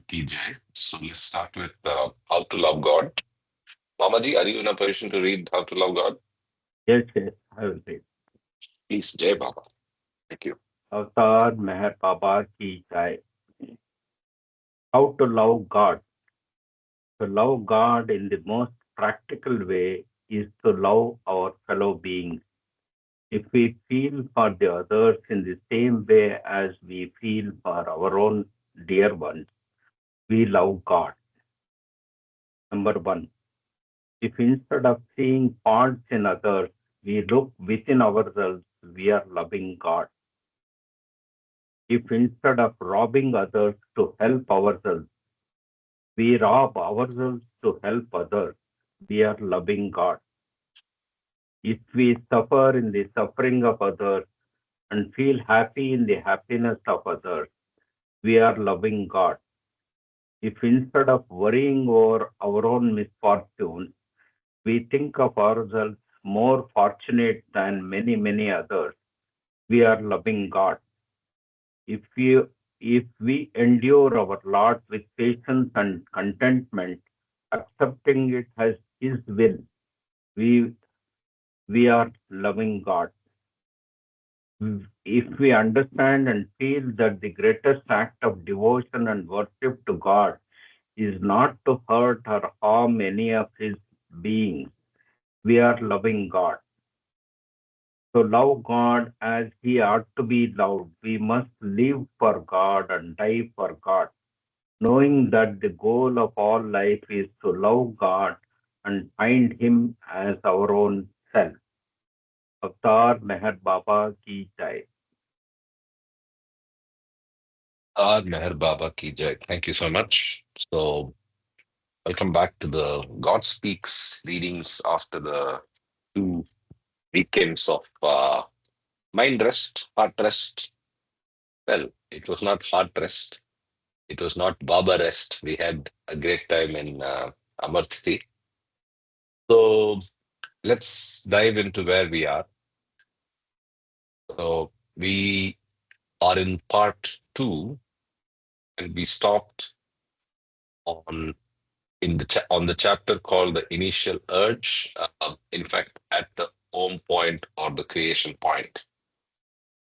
TJ. So let's start with How to Love God. Mamaji, are you in a position to read How to Love God? Yes, yes, I will read. Please, Jai Baba. Thank you. Avatar Meher Baba ki jai. How to love God. To love God in the most practical way is to love our fellow beings. If we feel for the others in the same way as we feel for our own dear ones, we love God. Number one, if instead of seeing faults in others, we look within ourselves, we are loving God. If instead of robbing others to help ourselves, we rob ourselves to help others, we are loving God. If we suffer in the suffering of others and feel happy in the happiness of others, we are loving God. If instead of worrying over our own misfortunes, we think of ourselves more fortunate than many, many others, we are loving God. If we endure our lot with patience and contentment, accepting it as His will, we we are loving God. If we understand and feel that the greatest act of devotion and worship to God is not to hurt or harm any of His beings, we are loving God. To love God as He ought to be loved, we must live for God and die for God, knowing that the goal of all life is to love God and find Him as our own self. Avatar Meher Baba ki jai. Meher Baba Ki Jai. Thank you so much. So, welcome back to the God Speaks readings after the 2 weekends of mind rest, heart rest. Well, it was not heart rest. It was not Baba rest. We had a great time in Amarthi. So let's dive into where we are. So we are in part two, and we stopped on on the chapter called the initial urge. In fact, at the home point or the creation point,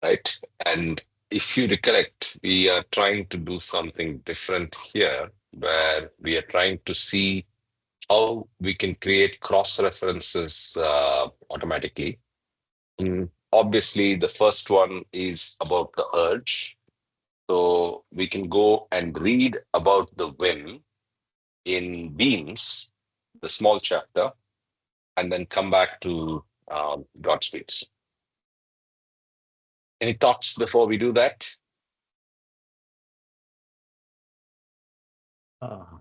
right? And if you recollect, we are trying to do something different here, where we are trying to see how we can create cross references automatically. Obviously, the first one is about the urge. So we can go and read about the whim in Beams, the small chapter, and then come back to Godspeeds. Any thoughts before we do that? Ah,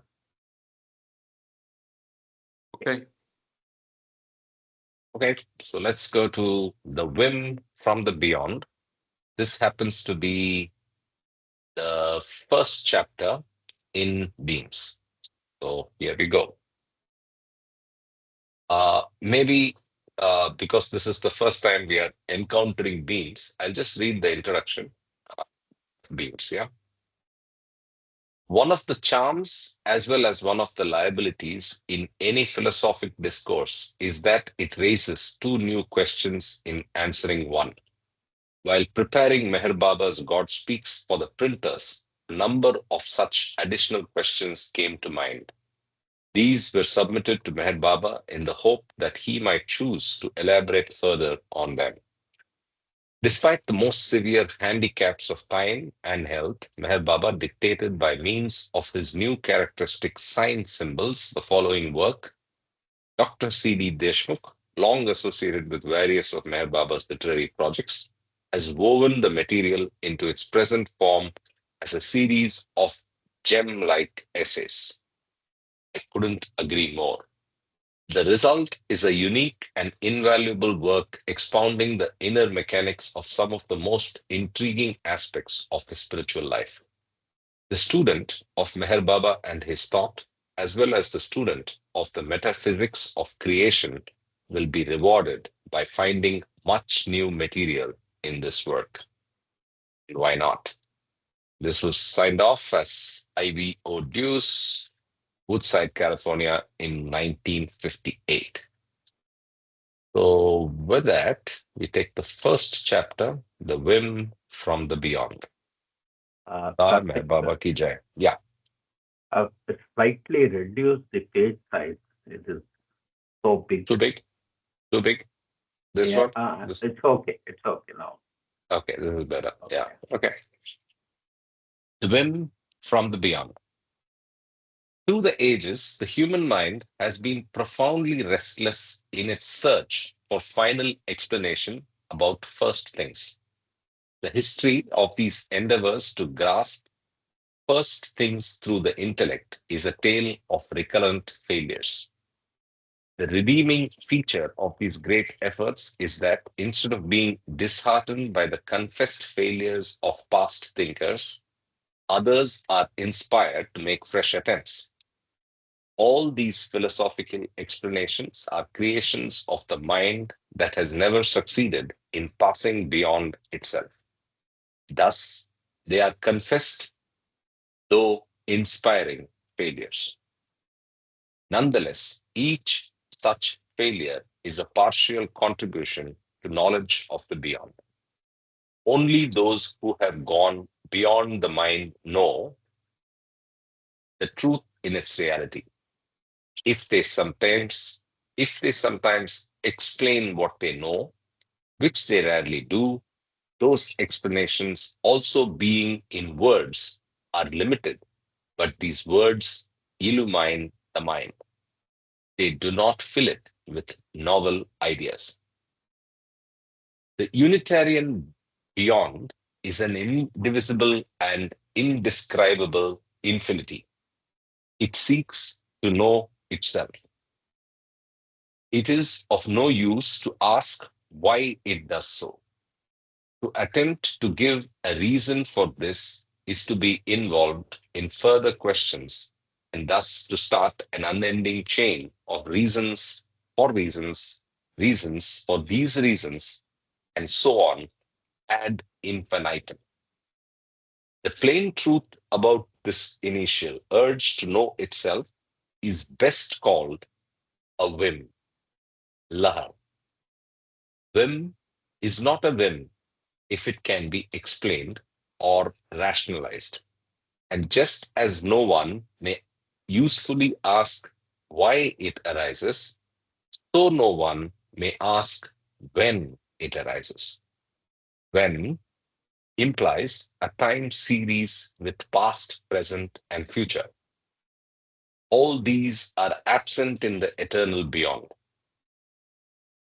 Okay. Okay, so let's go to the whim from the beyond. This happens to be the first chapter in Beams. So here we go. Maybe because this is the first time we are encountering Beams, I'll just read the introduction of Beams. Yeah. One of the charms, as well as one of the liabilities in any philosophic discourse, is that it raises two new questions in answering one. While preparing Meher Baba's God Speaks for the printers, a number of such additional questions came to mind. These were submitted to Meher Baba in the hope that he might choose to elaborate further on them. Despite the most severe handicaps of time and health, Meher Baba dictated by means of his new characteristic sign symbols the following work. Dr. C.D. Deshmukh, long associated with various of Meher Baba's literary projects, has woven the material into its present form as a series of gem-like essays. I couldn't agree more. The result is a unique and invaluable work expounding the inner mechanics of some of the most intriguing aspects of the spiritual life. The student of Meher Baba and his thought, as well as the student of the metaphysics of creation, will be rewarded by finding much new material in this work. Why not? This was signed off as IVO Deuce, Woodside, California in 1958. So with that, we take the first chapter, The Whim from the Beyond. Sar Meher Karthik, Baba ki jai. Yeah, slightly reduce the page size. It is so big. too big, too big. This Yeah, one, this. it's okay. It's okay now. Okay, this is better. Yeah, Okay. okay. The Whim from the Beyond. Through the ages, the human mind has been profoundly restless in its search for final explanation about first things. The history of these endeavors to grasp first things through the intellect is a tale of recurrent failures. The redeeming feature of these great efforts is that instead of being disheartened by the confessed failures of past thinkers, others are inspired to make fresh attempts. All these philosophical explanations are creations of the mind that has never succeeded in passing beyond itself. Thus, they are confessed, though inspiring, failures. Nonetheless, each such failure is a partial contribution to knowledge of the beyond. Only those who have gone beyond the mind know the truth in its reality. If they sometimes, if they sometimes explain what they know, which they rarely do, those explanations also being in words are limited, but these words illumine the mind. They do not fill it with novel ideas. The Unitarian beyond is an indivisible and indescribable infinity. It seeks to know itself. It is of no use to ask why it does so. To attempt to give a reason for this is to be involved in further questions and thus to start an unending chain of reasons for these reasons, and so on ad infinitum. The plain truth about this initial urge to know itself is best called a whim, lahar. Whim is not a whim if it can be explained or rationalized. And just as no one may usefully ask why it arises, so no one may ask when it arises. When implies a time series with past, present, and future. All these are absent in the eternal beyond.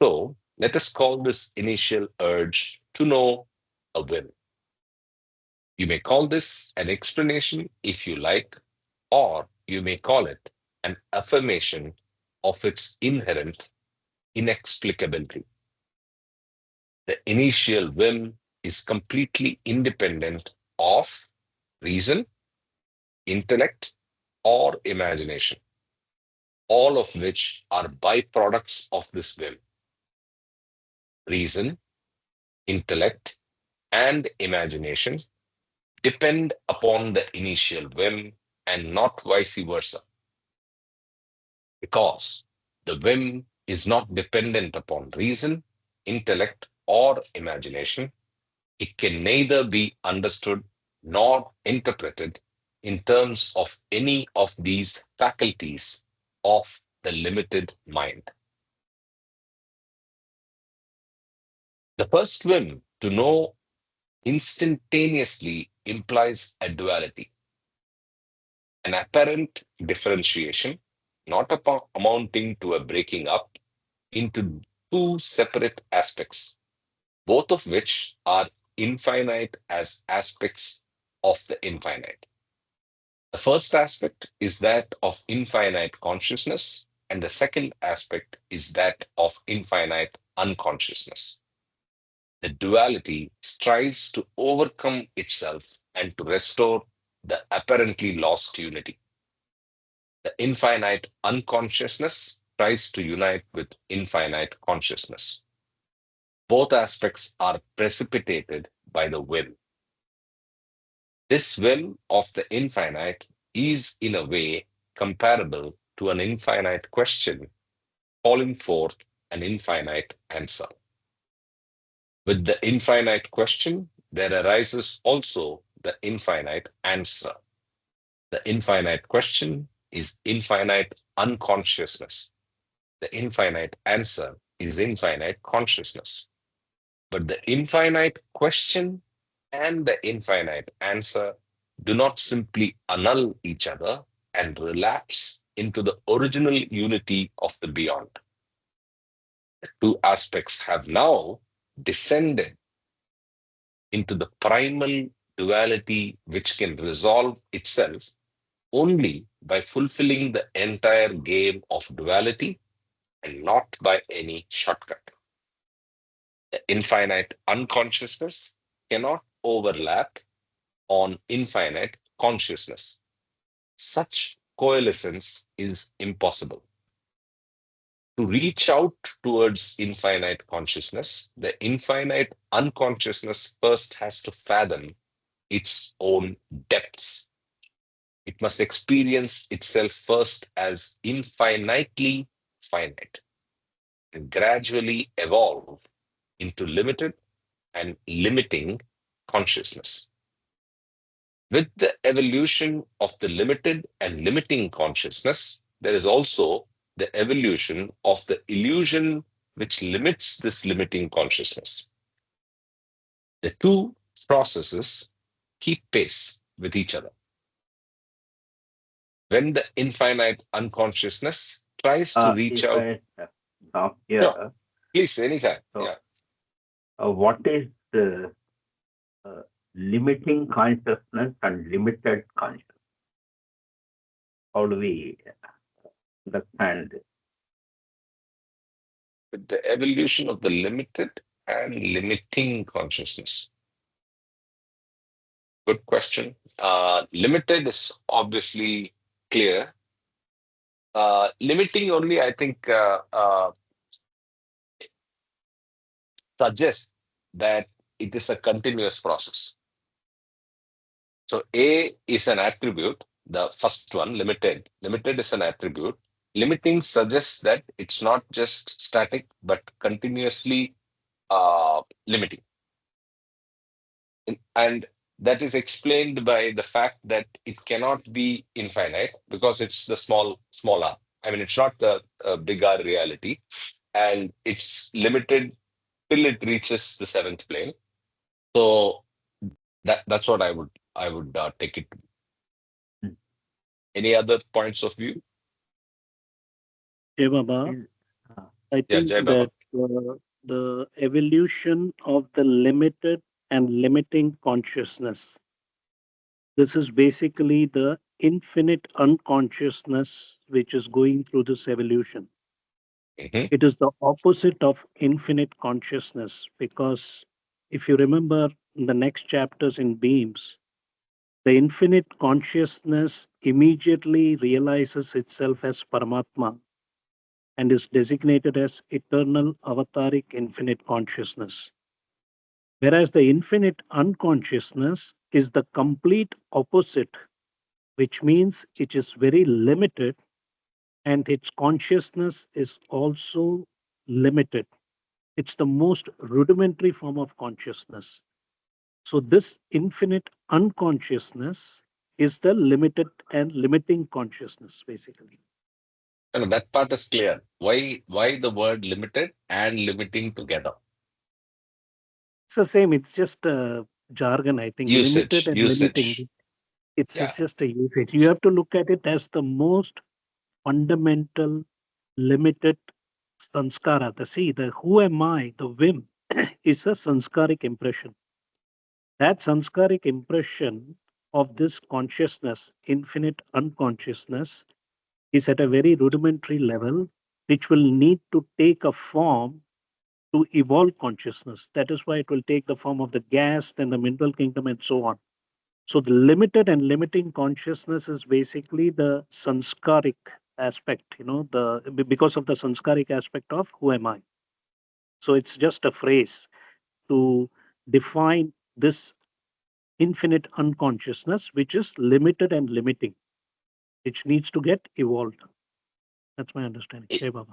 So let us call this initial urge to know a whim. You may call this an explanation if you like, or you may call it an affirmation of its inherent inexplicability. The initial whim is completely independent of reason, intellect, or imagination, all of which are byproducts of this whim. Reason, intellect, and imagination depend upon the initial whim and not vice versa, because the whim is not dependent upon reason, intellect, or imagination. It can neither be understood nor interpreted in terms of any of these faculties of the limited mind. The first whim to know instantaneously implies a duality, an apparent differentiation, not amounting to a breaking up into two separate aspects, both of which are infinite as aspects of the infinite. The first aspect is that of infinite consciousness, and the second aspect is that of infinite unconsciousness. The duality strives to overcome itself and to restore the apparently lost unity. The infinite unconsciousness tries to unite with infinite consciousness. Both aspects are precipitated by the will. This will of the infinite is in a way comparable to an infinite question calling forth an infinite answer. With the infinite question, there arises also the infinite answer. The infinite question is infinite unconsciousness. The infinite answer is infinite consciousness. But the infinite question and the infinite answer do not simply annul each other and relapse into the original unity of the beyond. The two aspects have now descended into the primal duality, which can resolve itself only by fulfilling the entire game of duality and not by any shortcut. The infinite unconsciousness cannot overlap on infinite consciousness. Such coalescence is impossible. To reach out towards infinite consciousness, the infinite unconsciousness first has to fathom its own depths. It must experience itself first as infinitely finite and gradually evolve into limited and limiting consciousness. With the evolution of the limited and limiting consciousness, there is also the evolution of the illusion which limits this limiting consciousness. The two processes keep pace with each other. When the infinite unconsciousness tries to reach If out, I stop sure, here, please, anytime. so Yeah. what is the uh, limiting consciousness and limited consciousness? How do we understand this? With the evolution of the limited and limiting consciousness. Good question. Limited is obviously clear. Limiting only, I think, suggests that it is a continuous process. So A is an attribute, the first one, limited. Limited is an attribute. Limiting suggests that it's not just static, but continuously limiting. And that is explained by the fact that it cannot be infinite because it's the small r. I mean, it's not the big R reality, and it's limited till it reaches the seventh plane. So that's what I would take it. Hmm. Any other points of view? Jai Baba, Is- uh, I Yeah, think Jai Baba. that the evolution of the limited and limiting consciousness, this is basically the infinite unconsciousness which is going through this evolution. Hmm. It is the opposite of infinite consciousness because if you remember in the next chapters in Beams, the infinite consciousness immediately realizes itself as Paramatma and is designated as eternal avataric infinite consciousness. Whereas the infinite unconsciousness is the complete opposite, which means it is very limited and its consciousness is also limited. It's the most rudimentary form of consciousness. So, this infinite unconsciousness is the limited and limiting consciousness, basically. And that part is clear. Why the word limited and limiting together? It's the same, it's just a jargon, I think. Limited Usage, and usage. limiting. It's Yeah. just a usage. You have to look at it as the most fundamental, limited sanskara. The who am I, the whim, is a sanskaric impression. That sanskaric impression of this consciousness, infinite unconsciousness, is at a very rudimentary level, which will need to take a form to evolve consciousness. That is why it will take the form of the gas, then the mineral kingdom, and so on. So the limited and limiting consciousness is basically the sanskaric aspect, because of the sanskaric aspect of who am I. So it's just a phrase to define this infinite unconsciousness, which is limited and limiting, which needs to get evolved. That's my understanding. I- Hey, Baba.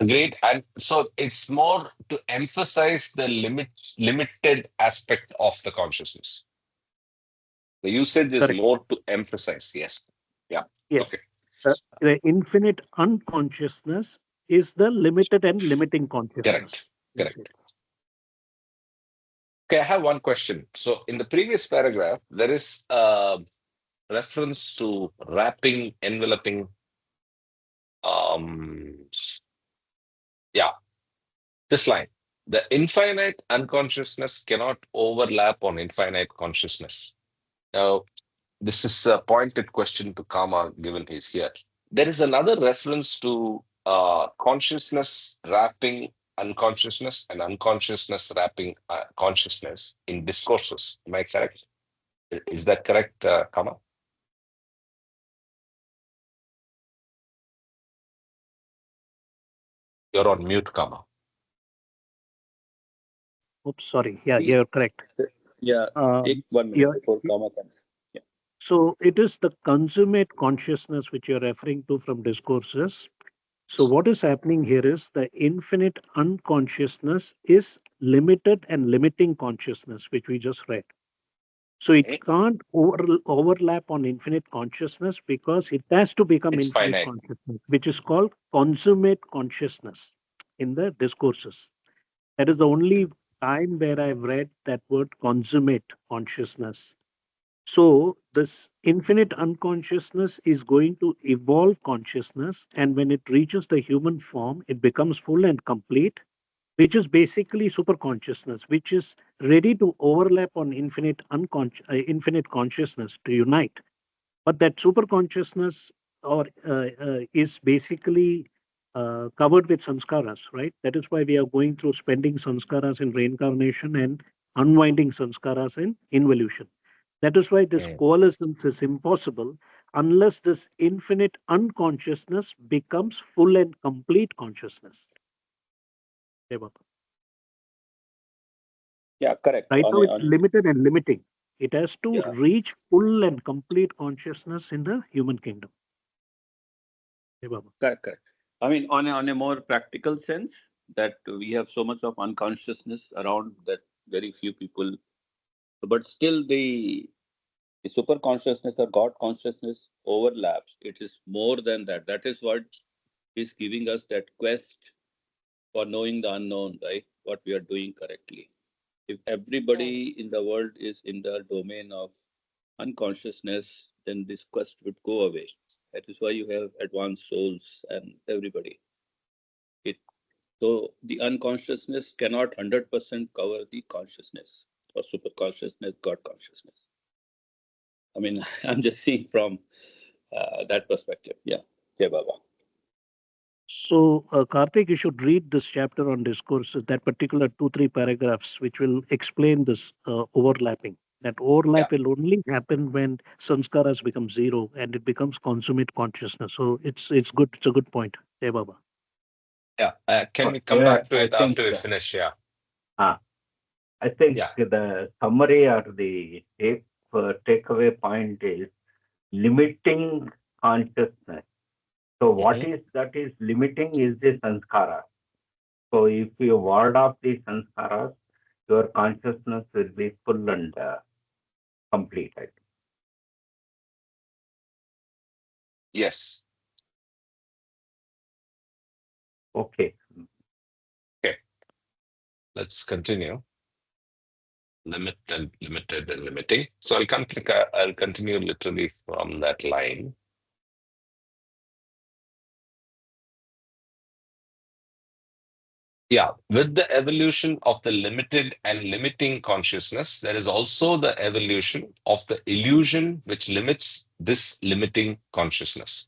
Great. And so it's more to emphasize the limited aspect of the consciousness. The usage is Correct. more to emphasize. Yes. Yeah. Yes. Okay. The infinite unconsciousness is the limited and limiting consciousness. Correct. Correct. Okay, I have one question. So in the previous paragraph, there is a reference to wrapping, enveloping. Um, yeah, this line. The infinite unconsciousness cannot overlap on infinite consciousness. Now, this is a pointed question to Kama given he's here. There is another reference to consciousness wrapping unconsciousness and unconsciousness wrapping consciousness in discourses. Am I correct? Is that correct, Kama? You're on mute, Kama. Oops, sorry. Yeah, See, you're correct. yeah, take 1 minute Yeah. before comma comes. Yeah. So it is the consummate consciousness which you're referring to from discourses. So what is happening here is the infinite unconsciousness is limited and limiting consciousness, which we just read. So it can't overlap on infinite consciousness because it has to become It's infinite finite. consciousness, which is called consummate consciousness in the discourses. That is the only time where I've read that word consummate consciousness. So this infinite unconsciousness is going to evolve consciousness, and when it reaches the human form, it becomes full and complete, which is basically super consciousness, which is ready to overlap on infinite consciousness to unite. But that super consciousness is basically covered with sanskaras, right? That is why we are going through spending sanskaras in reincarnation and unwinding sanskaras in involution. That is why this Mm. coalescence is impossible unless this infinite unconsciousness becomes full and complete consciousness. Deva. Yeah, correct. Right now, it's On limited and limiting. It has to yeah, reach full and complete consciousness in the human kingdom. Deva. correct. I mean, on a more practical sense, that we have so much of unconsciousness around that very few people, but still the super consciousness or God consciousness overlaps. It is more than that. That is what is giving us that quest for knowing the unknown, right? What we are doing correctly. If everybody in the world is in the domain of unconsciousness, then this quest would go away. That is why you have advanced souls and everybody. It so the unconsciousness cannot 100% cover the consciousness or super consciousness, God consciousness. I mean, I'm just seeing from that perspective. Yeah, yeah, Baba. So, Karthik, you should read this chapter on discourses, that particular 2, 3 paragraphs, which will explain this overlapping. That Yeah. overlap will only happen when sanskaras become zero and it becomes consummate consciousness. So it's good. It's a good point. Hey, Baba. Yeah. Can we come Here, back to it after we finish? Yeah. uh, I think Yeah. the summary or the takeaway point is limiting consciousness. So what Mhm. is that is limiting is the sanskara. So if you ward off the sanskaras, your consciousness will be full and completed. Yes. Okay. Okay. Let's continue. Limited, and limiting. So I'll continue literally from that line. Yeah, with the evolution of the limited and limiting consciousness, there is also the evolution of the illusion which limits this limiting consciousness.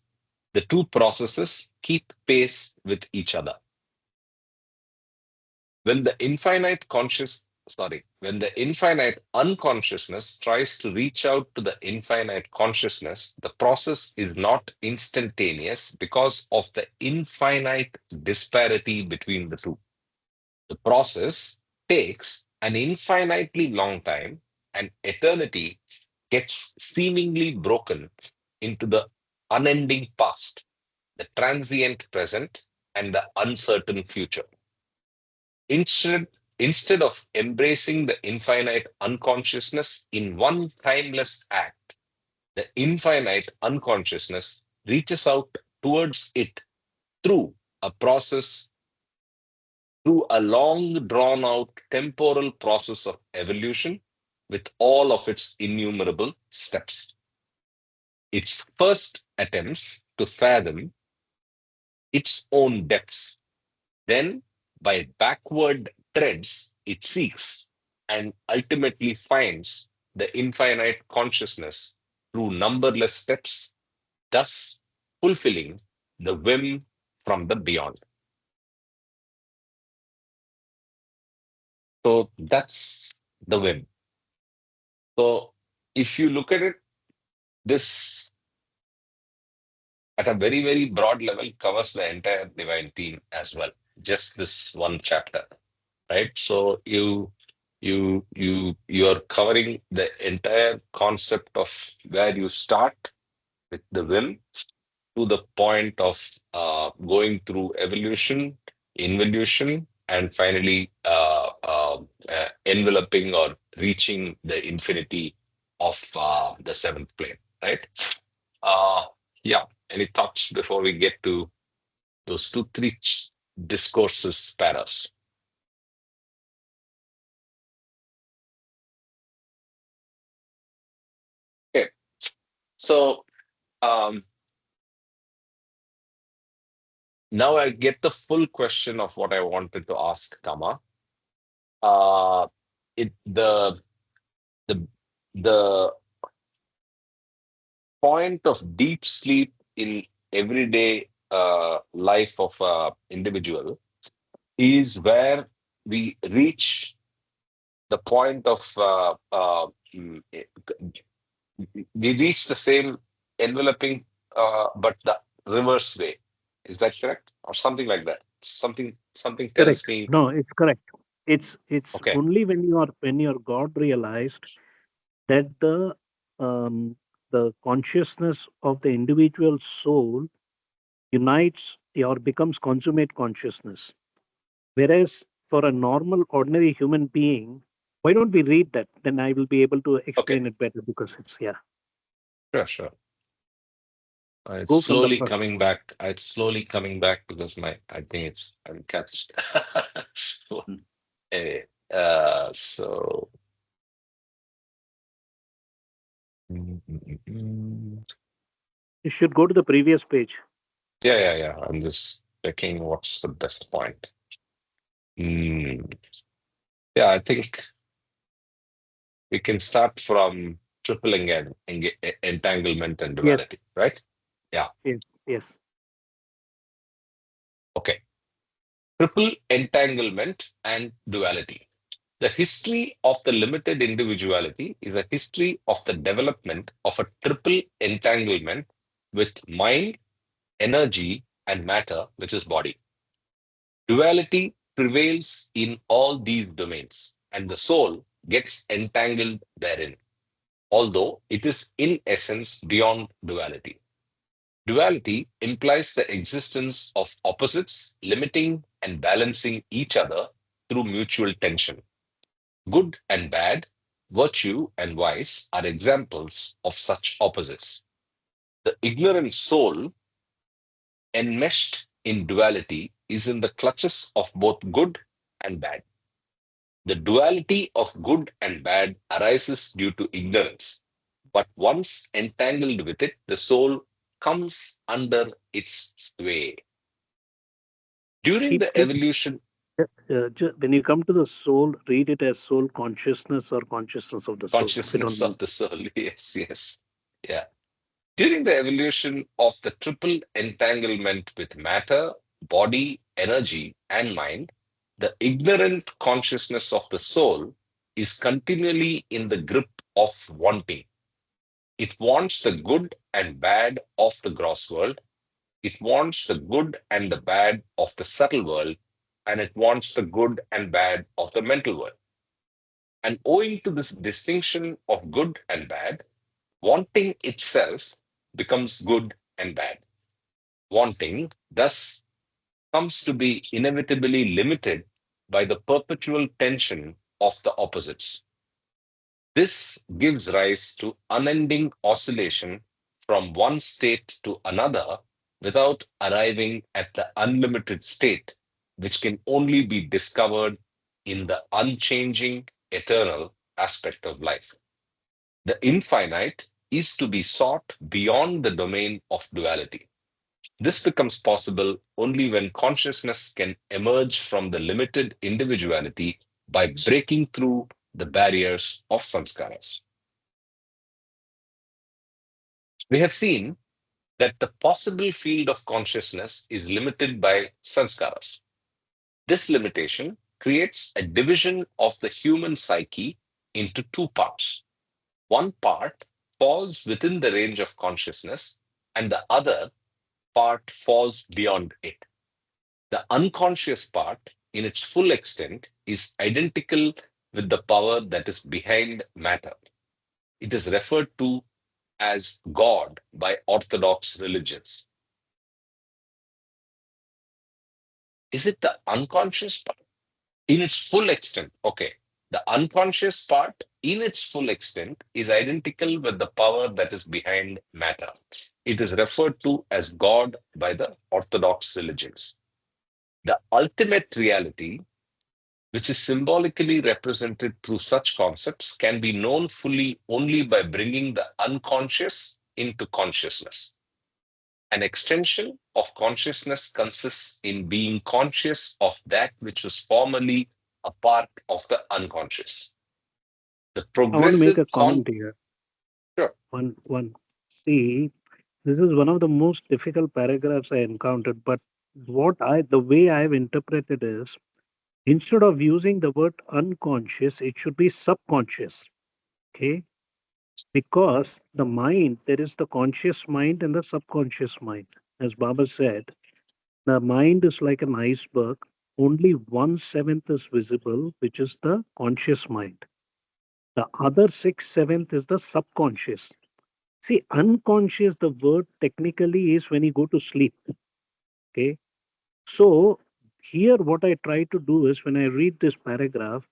The two processes keep pace with each other. When the when the infinite unconsciousness tries to reach out to the infinite consciousness, the process is not instantaneous because of the infinite disparity between the two. The process takes an infinitely long time and eternity gets seemingly broken into the unending past, the transient present, and the uncertain future. Instead, instead of embracing the infinite unconsciousness in one timeless act, the infinite unconsciousness reaches out towards it through a process, through a long drawn out temporal process of evolution with all of its innumerable steps. Its first attempts to fathom its own depths, then by backward treads it seeks and ultimately finds the infinite consciousness through numberless steps, thus fulfilling the whim from the beyond. So that's the whim. So if you look at it, this at a very, very broad level covers the entire divine theme as well. Just this one chapter, right? So you're covering the entire concept of where you start with the whim to the point of going through evolution, involution, and finally enveloping or reaching the infinity of the seventh plane, right? Uh, yeah. Any thoughts before we get to those two, three discourses paras? Okay. So um, now I get the full question of what I wanted to ask Kama. Uh, it the the point of deep sleep in everyday life of a individual is where we reach the point of mm, eh, we reach the same enveloping but the reverse way. Is that correct or something like that? Something tells Correct. me. No, it's correct. It's Okay. only when you're God realized that um, the consciousness of the individual soul unites or becomes consummate consciousness. Whereas for a normal, ordinary human being, why don't we read that? Then I will be able to Okay. explain it better because it's, yeah. Sure. It's Go from the slowly first. coming back. It's slowly coming back because I think I'm catched. Anyway, so You should go to the previous page. yeah. I'm just checking what's the best point. Mm, yeah, I think we can start from tripling and entanglement and Yes, duality, right? Yeah. yes. Okay. Triple entanglement and duality. The history of the limited individuality is a history of the development of a triple entanglement with mind, energy, and matter, which is body. Duality prevails in all these domains, and the soul gets entangled therein, although it is in essence beyond duality. Duality implies the existence of opposites limiting and balancing each other through mutual tension. Good and bad, virtue and vice are examples of such opposites. The ignorant soul, enmeshed in duality, is in the clutches of both good and bad. The duality of good and bad arises due to ignorance, but once entangled with it, the soul comes under its sway. During Keep the evolution, when you come to the soul, read it as soul consciousness or consciousness of the soul, if you don't consciousness mind. of the soul, yes. Yeah. During the evolution of the triple entanglement with matter, body, energy, and mind, the ignorant consciousness of the soul is continually in the grip of wanting. It wants the good and bad of the gross world. It wants the good and the bad of the subtle world. And it wants the good and bad of the mental world. And owing to this distinction of good and bad, wanting itself becomes good and bad. Wanting thus comes to be inevitably limited by the perpetual tension of the opposites. This gives rise to unending oscillation from one state to another without arriving at the unlimited state, which can only be discovered in the unchanging, eternal aspect of life. The infinite is to be sought beyond the domain of duality. This becomes possible only when consciousness can emerge from the limited individuality by breaking through the barriers of samskaras. We have seen that the possible field of consciousness is limited by sanskaras. This limitation creates a division of the human psyche into two parts. One part falls within the range of consciousness, and the other part falls beyond it. The unconscious part, in its full extent, is identical with the power that is behind matter. It is referred to as God by orthodox religions. Is it the unconscious part? In its full extent, okay. The unconscious part, in its full extent, is identical with the power that is behind matter. It is referred to as God by the orthodox religions. The ultimate reality, which is symbolically represented through such concepts, can be known fully only by bringing the unconscious into consciousness. An extension of consciousness consists in being conscious of that which was formerly a part of the unconscious. The I want to make progressive a comment here. Sure. One. See, this is one of the most difficult paragraphs I encountered. But the way I've interpreted is, instead of using the word unconscious, it should be subconscious. Okay, because the mind, there is the conscious mind and the subconscious mind. As Baba said, the mind is like an iceberg. Only 1/7 is visible, which is the conscious mind. The other 6/7 is the subconscious. See, unconscious, the word technically is when you go to sleep. Okay. So here, what I try to do is when I read this paragraph,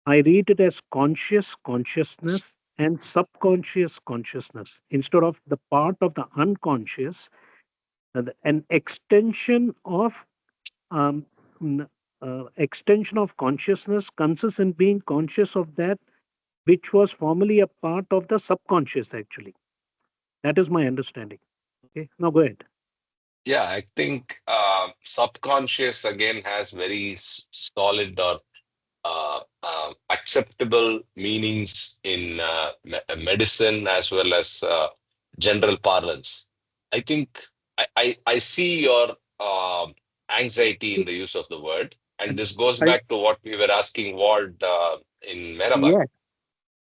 I read it as conscious consciousness and subconscious consciousness instead of the part of the unconscious, an extension of um, extension of consciousness consists in being conscious of that which was formerly a part of the subconscious. Actually, that is my understanding. Okay, now go ahead. Yeah, I think subconscious again has very solid or acceptable meanings in medicine as well as general parlance. I think I see your anxiety in the use of the word, and this goes I, back to what we were asking Ward in Merhaba. yes.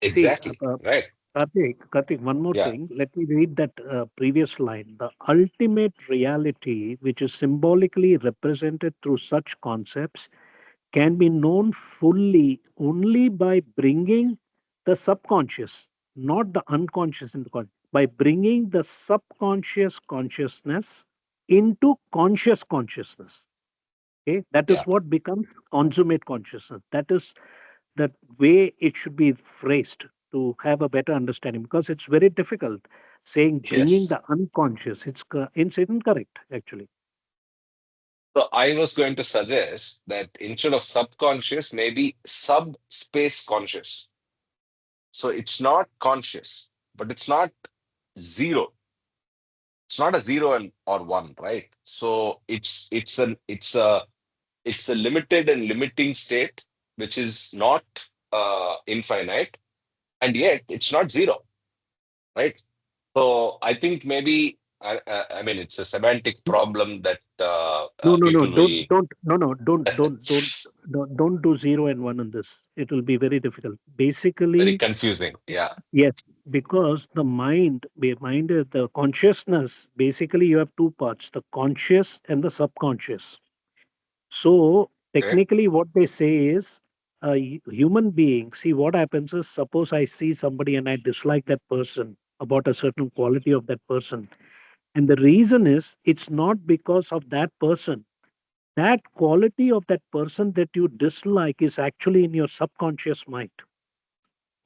See, Exactly, right? Karthik, one more Yeah. thing. Let me read that previous line. The ultimate reality, which is symbolically represented through such concepts, can be known fully only by bringing the subconscious, not the unconscious, into by bringing the subconscious consciousness into conscious consciousness. Okay, that Yeah. is what becomes consummate consciousness. That is the way it should be phrased to have a better understanding, because it's very difficult saying bringing Yes. the unconscious. It's incorrect actually. So I was going to suggest that instead of subconscious, maybe subspace conscious. So it's not conscious, but it's not zero. It's not a zero and or one, right? So it's a limited and limiting state, which is not infinite, and yet it's not zero, right? So I think maybe I mean it's a semantic problem that No, no, no. people will Don't. No, no. Don't do 0 and 1 on this. It will be very difficult. very Basically, confusing. Yeah. yes, because mind, the consciousness. Basically, you have two parts: the conscious and the subconscious. So Okay. technically, what they say is, human being, see what happens is, suppose I see somebody and I dislike that person about a certain quality of that person. And the reason is, it's not because of that person. That quality of that person that you dislike is actually in your subconscious mind.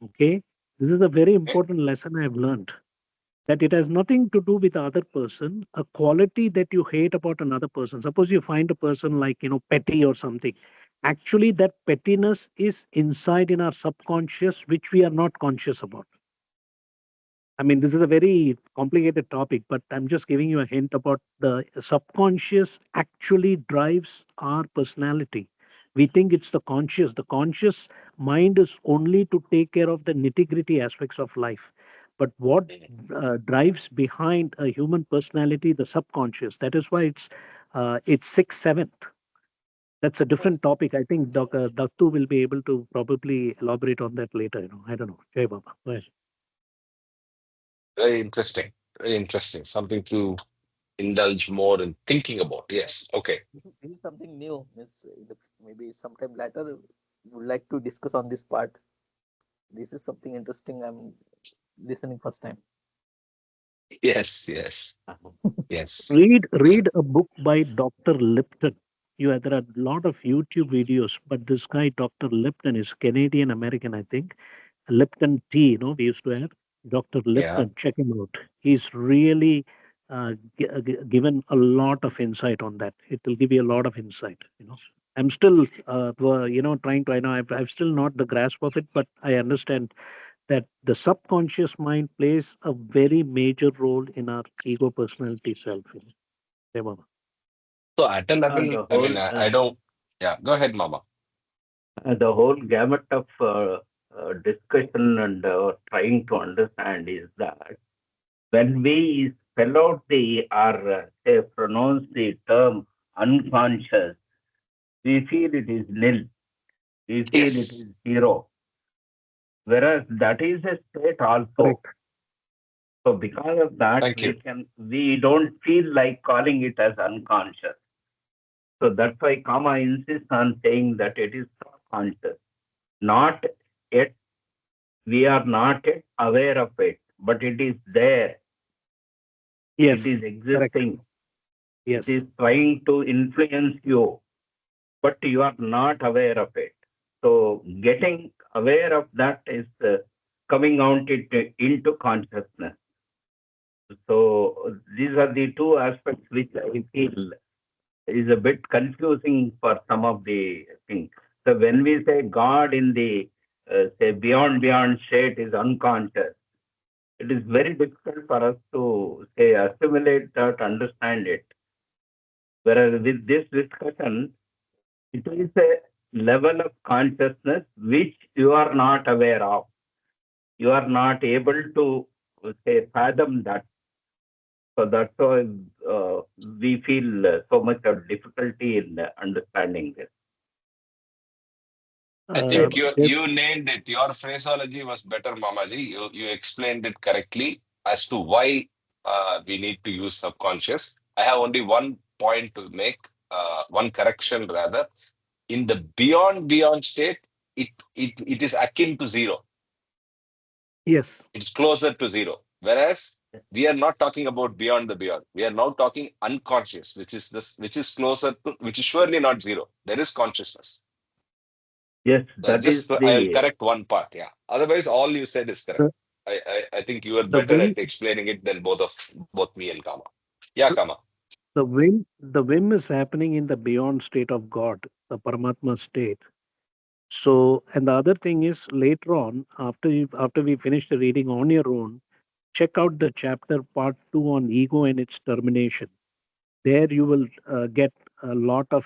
Okay. This is a very Okay. important lesson I have learned, that it has nothing to do with the other person. A quality that you hate about another person, suppose you find a person like, petty or something, actually that pettiness is inside in our subconscious, which we are not conscious about. I mean, this is a very complicated topic, but I'm just giving you a hint about the subconscious actually drives our personality. We think it's the conscious. The conscious mind is only to take care of the nitty gritty aspects of life. But what Mhm. drives behind a human personality, the subconscious. That is why it's sixth, seventh. That's a different topic. I think Dr. Dattu will be able to probably elaborate on that later. I don't know. Jai Baba. Go ahead. Very interesting. Very interesting. Something to indulge more in thinking about. Yeah, Yes. Okay. this is something new. Means maybe sometime later would like to discuss on this part. This is something interesting. I'm listening first time. Yes. Yes. Yes. Read a book by Dr. Lipton. There are a lot of YouTube videos, but this guy Dr. Lipton is Canadian American, I think. Lipton tea, we used to have Dr. Yeah. Lipton. Check him out. He's really given a lot of insight on that. It will give you a lot of insight. I'm still, trying to. I know I've still not the grasp of it, but I understand that the subconscious mind plays a very major role in our ego personality self. Yeah, Baba. So at a level, The I mean, whole I don't. Yeah. Go ahead, Mama. the whole gamut of discussion and trying to understand is that when we spell out the or say pronounce the term unconscious, we feel it is nil, we feel it is Yes. zero, whereas that is a state also. Correct. So because of that, Thank you. we don't feel like calling it as unconscious. So that's why Kama insists on saying that it is subconscious. Not yet, we are not yet aware of it, but it is there. It is Yes, correct. existing. It is Yes. trying to influence you, but you are not aware of it. So getting aware of that is coming out into consciousness. So these are the two aspects which I feel is a bit confusing for some of the things. So when we say God in the say beyond state is unconscious, it is very difficult for us to say assimilate that, understand it. Whereas with this discussion, it is a level of consciousness which you are not aware of. You are not able to say fathom that. So that's why we feel so much of difficulty in understanding this. I Uh, think Yes. you there- you nailed it. Your phraseology was better, Mamaji. You explained it correctly as to why we need to use subconscious. I have only one point to make, one correction rather. In the beyond state, it is akin to zero. yes. It's closer to zero. Whereas we are not talking about beyond the beyond. We are now talking unconscious, which is closer to, which is surely not zero. There is consciousness. Yes, So that is I'll the correct one part. Yeah. Otherwise, all you said is correct. The, I think you are the better whim, at explaining it than both me and Kama. Yeah, Kama. the whim is happening in the beyond state of God, the Paramatma state. So, and the other thing is, later on, after we finish the reading on your own, check out the chapter part two on ego and its termination. There you will get a lot of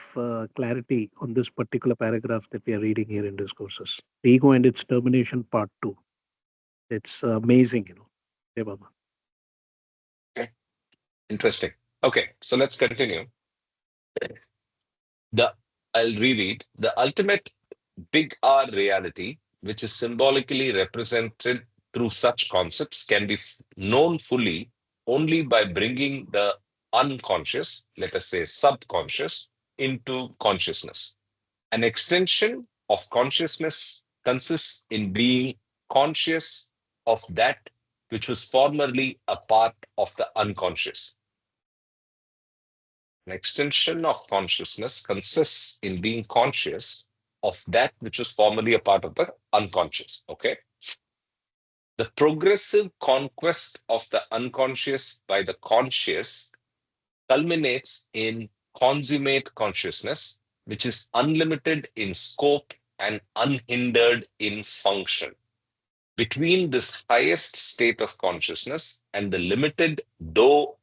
clarity on this particular paragraph that we are reading here in discourses. The ego and its termination, part two. It's amazing. Hey, Baba. Okay. Interesting. Okay. So let's continue. The I'll reread the ultimate big R reality, which is symbolically represented through such concepts, can be known fully only by bringing the unconscious, let us say subconscious, into consciousness. An extension of consciousness consists in being conscious of that which was formerly a part of the unconscious. An extension of consciousness consists in being conscious of that which was formerly a part of the unconscious. Okay. The progressive conquest of the unconscious by the conscious culminates in consummate consciousness, which is unlimited in scope and unhindered in function. Between this highest state of consciousness and the limited, though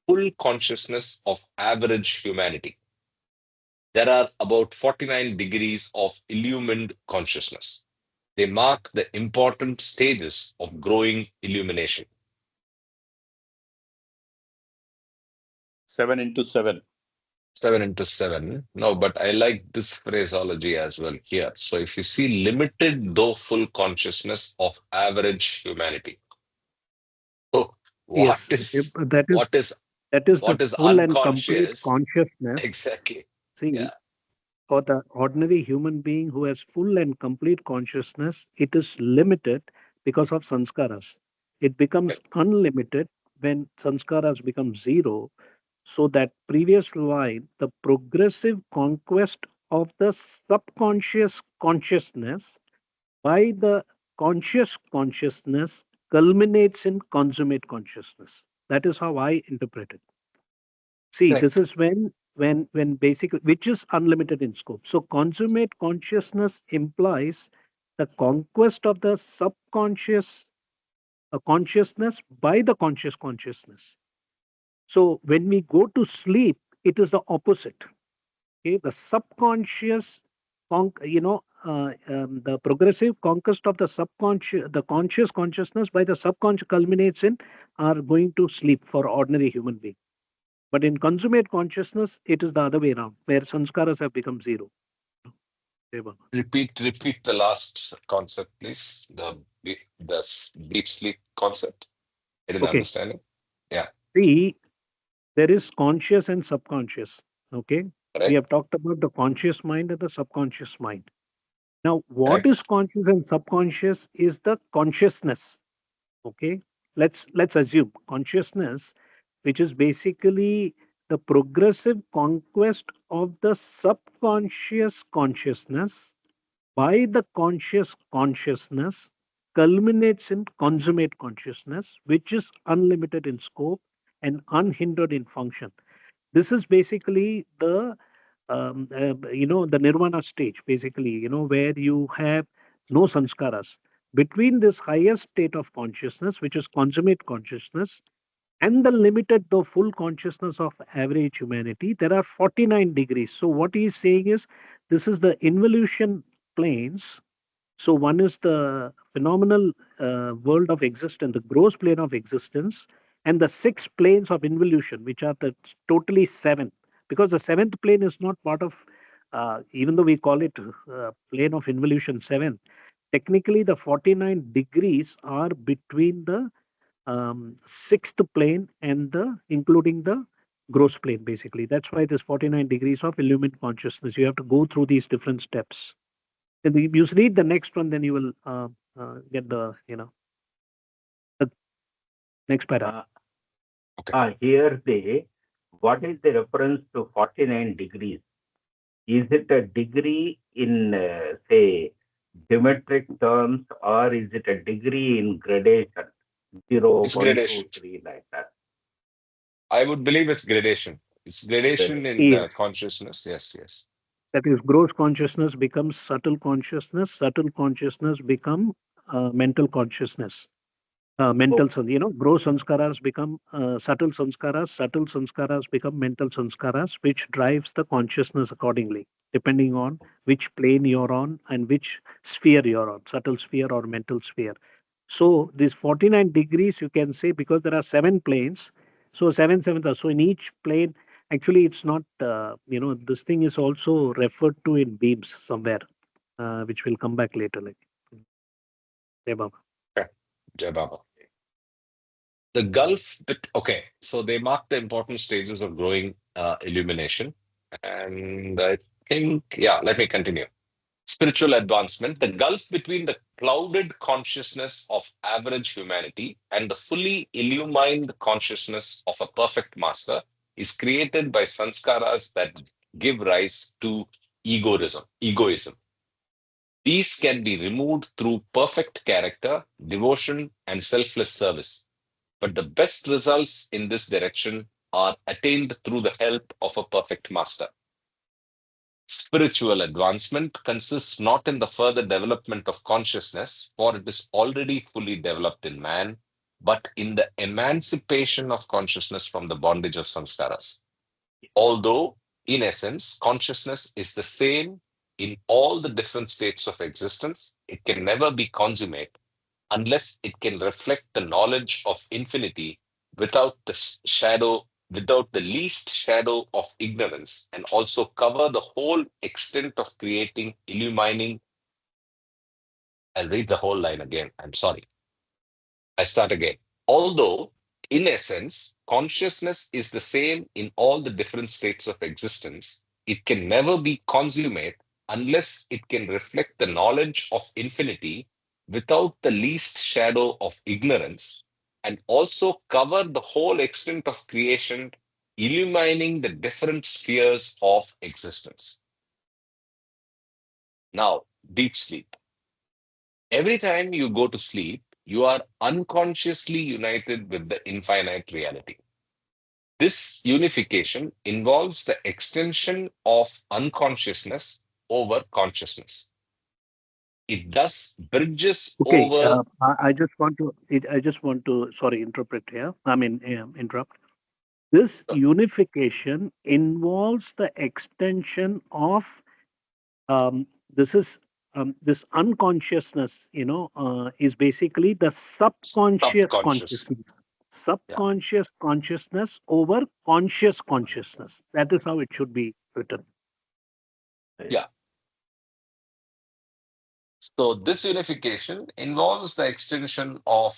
full consciousness of average humanity, there are about 49 degrees of illumined consciousness. They mark the important stages of growing illumination. 7 into 7. 7 into 7. No, but I like this phraseology as well here. So if you see limited though full consciousness of average humanity. Oh, what Yes, is that is what is the what is full and complete unconscious? consciousness. Exactly. See, Yeah. for the ordinary human being who has full and complete consciousness, it is limited because of sanskaras. It becomes unlimited when sanskaras become zero. So that previous line, the progressive conquest of the subconscious consciousness by the conscious consciousness culminates in consummate consciousness. That is how I interpret it. See, this Correct. is when basically which is unlimited in scope. So consummate consciousness implies the conquest of the subconscious consciousness by the conscious consciousness. So when we go to sleep, it is the opposite. Okay, the subconscious, the progressive conquest of the subconscious, the conscious consciousness by the subconscious culminates in are going to sleep for ordinary human being. But in consummate consciousness, it is the other way around, where sanskaras have become zero. Deva. Repeat the last concept, please. The deep sleep concept. I didn't Okay, understand it. Yeah. see, there is conscious and subconscious. Okay, we Correct. have talked about the conscious mind and the subconscious mind. Now, what is Correct. conscious and subconscious is the consciousness. Okay, let's assume consciousness, which is basically the progressive conquest of the subconscious consciousness by the conscious consciousness culminates in consummate consciousness, which is unlimited in scope and unhindered in function. This is basically the nirvana stage, basically, where you have no sanskaras. Between this highest state of consciousness, which is consummate consciousness, and the limited, though full consciousness of average humanity, there are 49 degrees. So, what he is saying is this is the involution planes. So, one is the phenomenal world of existence, the gross plane of existence, and the six planes of involution, which are the totally seven. Because the seventh plane is not part of, even though we call it plane of involution seven, technically the 49 degrees are between the sixth plane and the including the gross plane basically. That's why there's 49 degrees of illumined consciousness. You have to go through these different steps. And you read the next one, then you will get the next para. Okay. Here what is the reference to 49 degrees? Is it a degree in, say, geometric terms, or is it a degree in gradation? 0, It's 1, 2, gradation. 3, like that. I would believe it's gradation. It's gradation in Yes, consciousness. Yes, yes. that is gross consciousness becomes subtle consciousness become mental consciousness. Oh, Gross sanskaras become subtle sanskaras become mental sanskaras, which drives the consciousness accordingly, depending on which plane you're on and which sphere you're on, subtle sphere or mental sphere. So these 49 degrees, you can say, because there are seven planes, so seven sevenths. So in each plane, actually, it's not, this thing is also referred to in beams somewhere, which will come back later. Like, Jai Baba. Okay. Jai Baba. The Gulf bit, okay. So they mark the important stages of growing illumination. And I think, yeah, let me continue. spiritual advancement, the gulf between the clouded consciousness of average humanity and the fully illumined consciousness of a perfect master is created by sanskaras that give rise to egoism. These can be removed through perfect character, devotion, and selfless service. But the best results in this direction are attained through the help of a perfect master. Spiritual advancement consists not in the further development of consciousness, for it is already fully developed in man, but in the emancipation of consciousness from the bondage of sanskaras. Although, in essence, consciousness is the same in all the different states of existence, it can never be consummate unless it can reflect the knowledge of infinity without without the least shadow of ignorance, and also cover the whole extent of creating, illumining. I'll read the whole line again. I'm sorry. I start again. Although, in essence, consciousness is the same in all the different states of existence, it can never be consummate unless it can reflect the knowledge of infinity without the least shadow of ignorance, and also cover the whole extent of creation, illumining the different spheres of existence. Now, deep sleep. Every time you go to sleep, you are unconsciously united with the infinite reality. This unification involves the extension of unconsciousness over consciousness. It thus bridges Okay, over. I just want to. I just want to. Sorry, interpret here. I mean, interrupt. This unification involves the extension of this is this unconsciousness. Is basically the subconscious Subconscious. consciousness. Yeah. Subconscious consciousness over conscious consciousness. That is how it should be written. Yeah. So this unification involves the extension of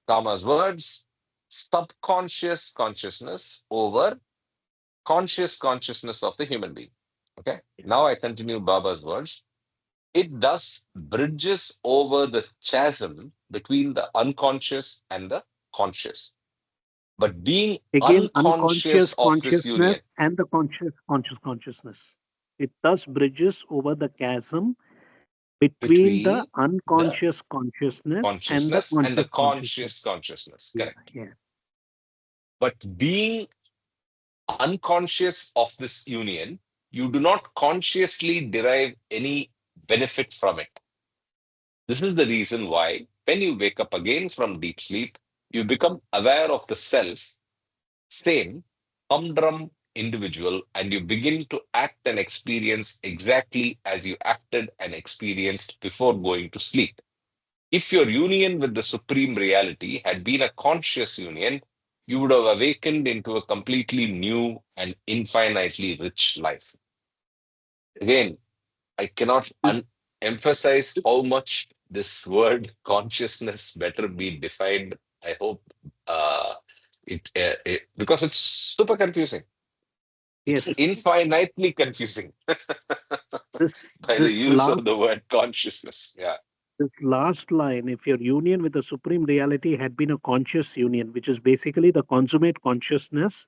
Kama's words, subconscious consciousness over conscious consciousness of the human being. Okay. Now I continue Baba's words. It thus bridges over the chasm between the unconscious and the conscious. But being Again, unconscious unconscious of this consciousness union and the conscious consciousness. It thus bridges over the chasm between the between the unconscious consciousness and the consciousness and the conscious consciousness. conscious consciousness. Yeah, Correct. yeah. But being unconscious of this union, you do not consciously derive any benefit from it. This is the reason why, when you wake up again from deep sleep, you become aware of the self, same, humdrum individual, and you begin to act and experience exactly as you acted and experienced before going to sleep. If your union with the supreme reality had been a conscious union, you would have awakened into a completely new and infinitely rich life. Again, I cannot emphasize how much this word consciousness better be defined. I hope because it's super confusing. It's Yes. infinitely confusing This by the this use last of the word consciousness. Yeah, this last line, if your union with the supreme reality had been a conscious union, which is basically the consummate consciousness,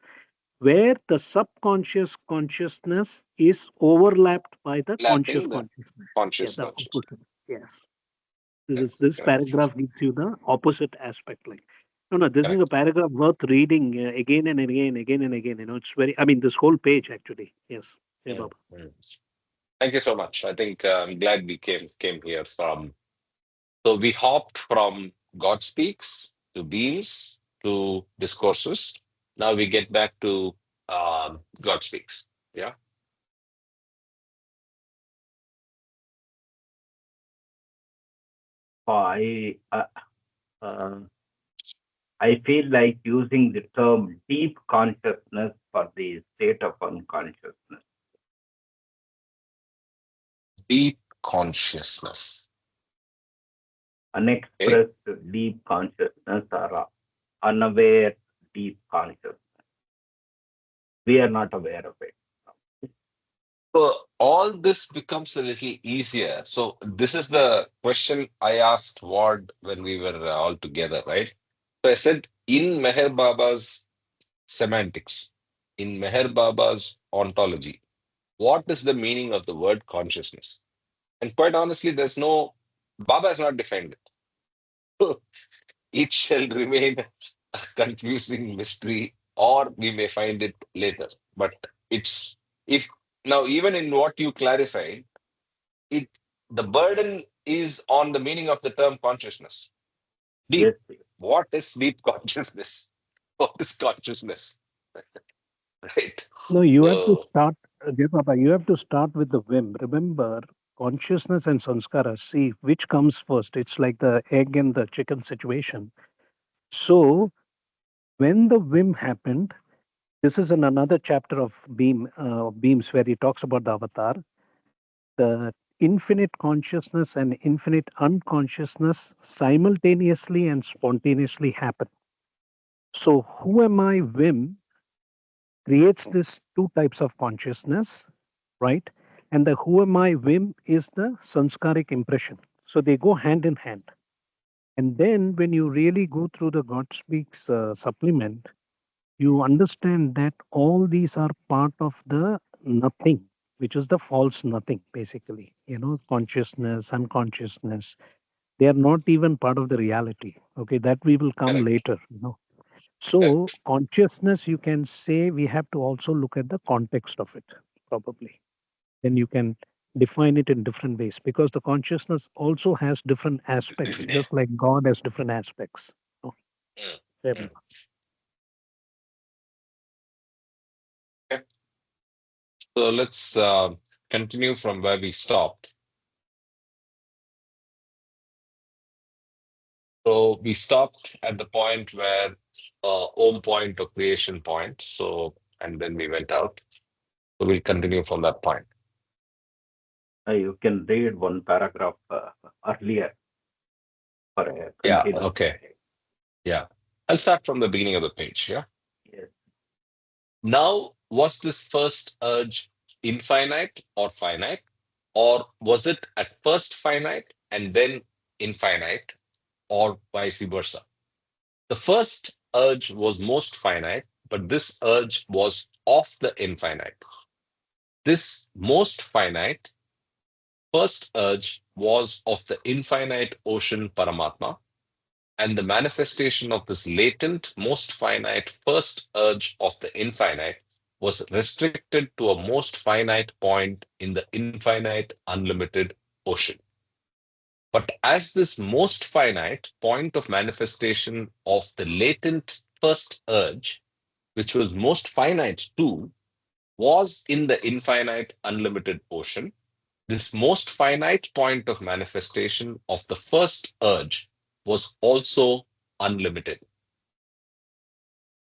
where the subconscious consciousness is overlapped by the conscious lapping the consciousness. Yeah, conscious the consciousness. opposite. Yes. This Correct. paragraph gives you the opposite aspect. Like, no, this is a Correct. paragraph worth reading again and again, again and again. It's very. I mean, this whole page actually. Yes. Yeah, Mm, Baba. mm. Thank you so much. I think I'm glad we came here from. So we hopped from God Speaks to Beams to Discourses. Now we get back to God Speaks. Yeah. I uh, I feel like using the term deep consciousness for the state of unconsciousness. Deep consciousness. Okay. Unexpressed deep consciousness or unaware deep consciousness. We are not aware of it. So all this becomes a little easier. So this is the question I asked Ward when we were all together, right? So I said, in Meher Baba's semantics, in Meher Baba's ontology, what is the meaning of the word consciousness? And quite honestly, there's no, Baba has not defined it. It shall remain a confusing mystery, or we may find it later. But it's, if now, even in what you clarified, it the burden is on the meaning of the term consciousness. Deep. Yes, yes. What is deep consciousness? What is consciousness? Right. No, you have to So start, Jay Baba, you have to start with the whim. Remember, consciousness and sanskara, see which comes first. It's like the egg and the chicken situation. So, when the whim happened, this is in another chapter of Beams where he talks about the avatar. The infinite consciousness and infinite unconsciousness simultaneously and spontaneously happen. So, who am I whim creates this two types of consciousness, right? And the who am I whim is the sanskaric impression. So, they go hand in hand. And then, when you really go through the God Speaks supplement, you understand that all these are part of the nothing, which is the false nothing, basically. Consciousness, unconsciousness, they are not even part of the reality. Okay, that we will come correct. later. So, Correct. consciousness, you can say we have to also look at the context of it, probably. Then you can define it in different ways because the consciousness also has different aspects, just like God has different aspects. Oh, Mm, yeah. mm. Okay. So let's continue from where we stopped. So we stopped at the point where home point or creation point. So, and then we went out. So we'll continue from that point. You can read one paragraph earlier for a Yeah. continuation. Okay. Yeah. I'll start from the beginning of the page. Yeah. Yes. Now, was this first urge infinite or finite? Or was it at first finite and then infinite, or vice versa? The first urge was most finite, but this urge was of the infinite. This most finite first urge was of the infinite ocean Paramatma, and the manifestation of this latent, most finite first urge of the infinite was restricted to a most finite point in the infinite, unlimited ocean. But as this most finite point of manifestation of the latent first urge, which was most finite too, was in the infinite, unlimited ocean, this most finite point of manifestation of the first urge was also unlimited.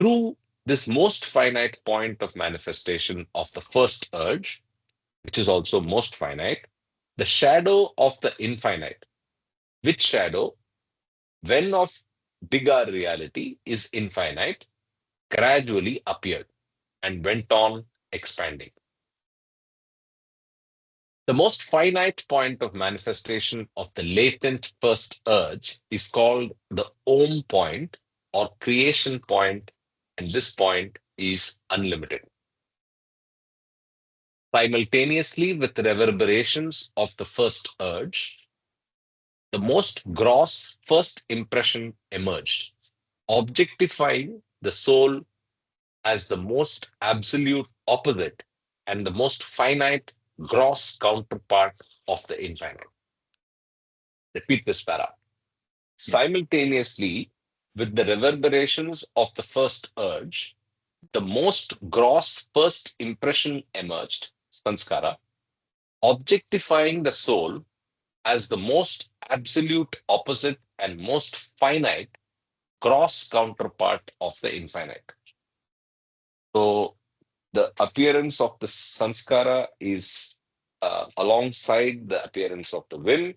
Through this most finite point of manifestation of the first urge, which is also most finite, the shadow of the infinite, which shadow, when of bigger reality is infinite, gradually appeared and went on expanding. The most finite point of manifestation of the latent first urge is called the Om point or creation point, and this point is unlimited. Simultaneously with the reverberations of the first urge, the most gross first impression emerged, objectifying the soul as the most absolute opposite and the most finite gross counterpart of the infinite. Repeat this para. Yes. Simultaneously with the reverberations of the first urge, the most gross first impression emerged, sanskara, objectifying the soul as the most absolute opposite and most finite gross counterpart of the infinite. So the appearance of the sanskara is alongside the appearance of the will,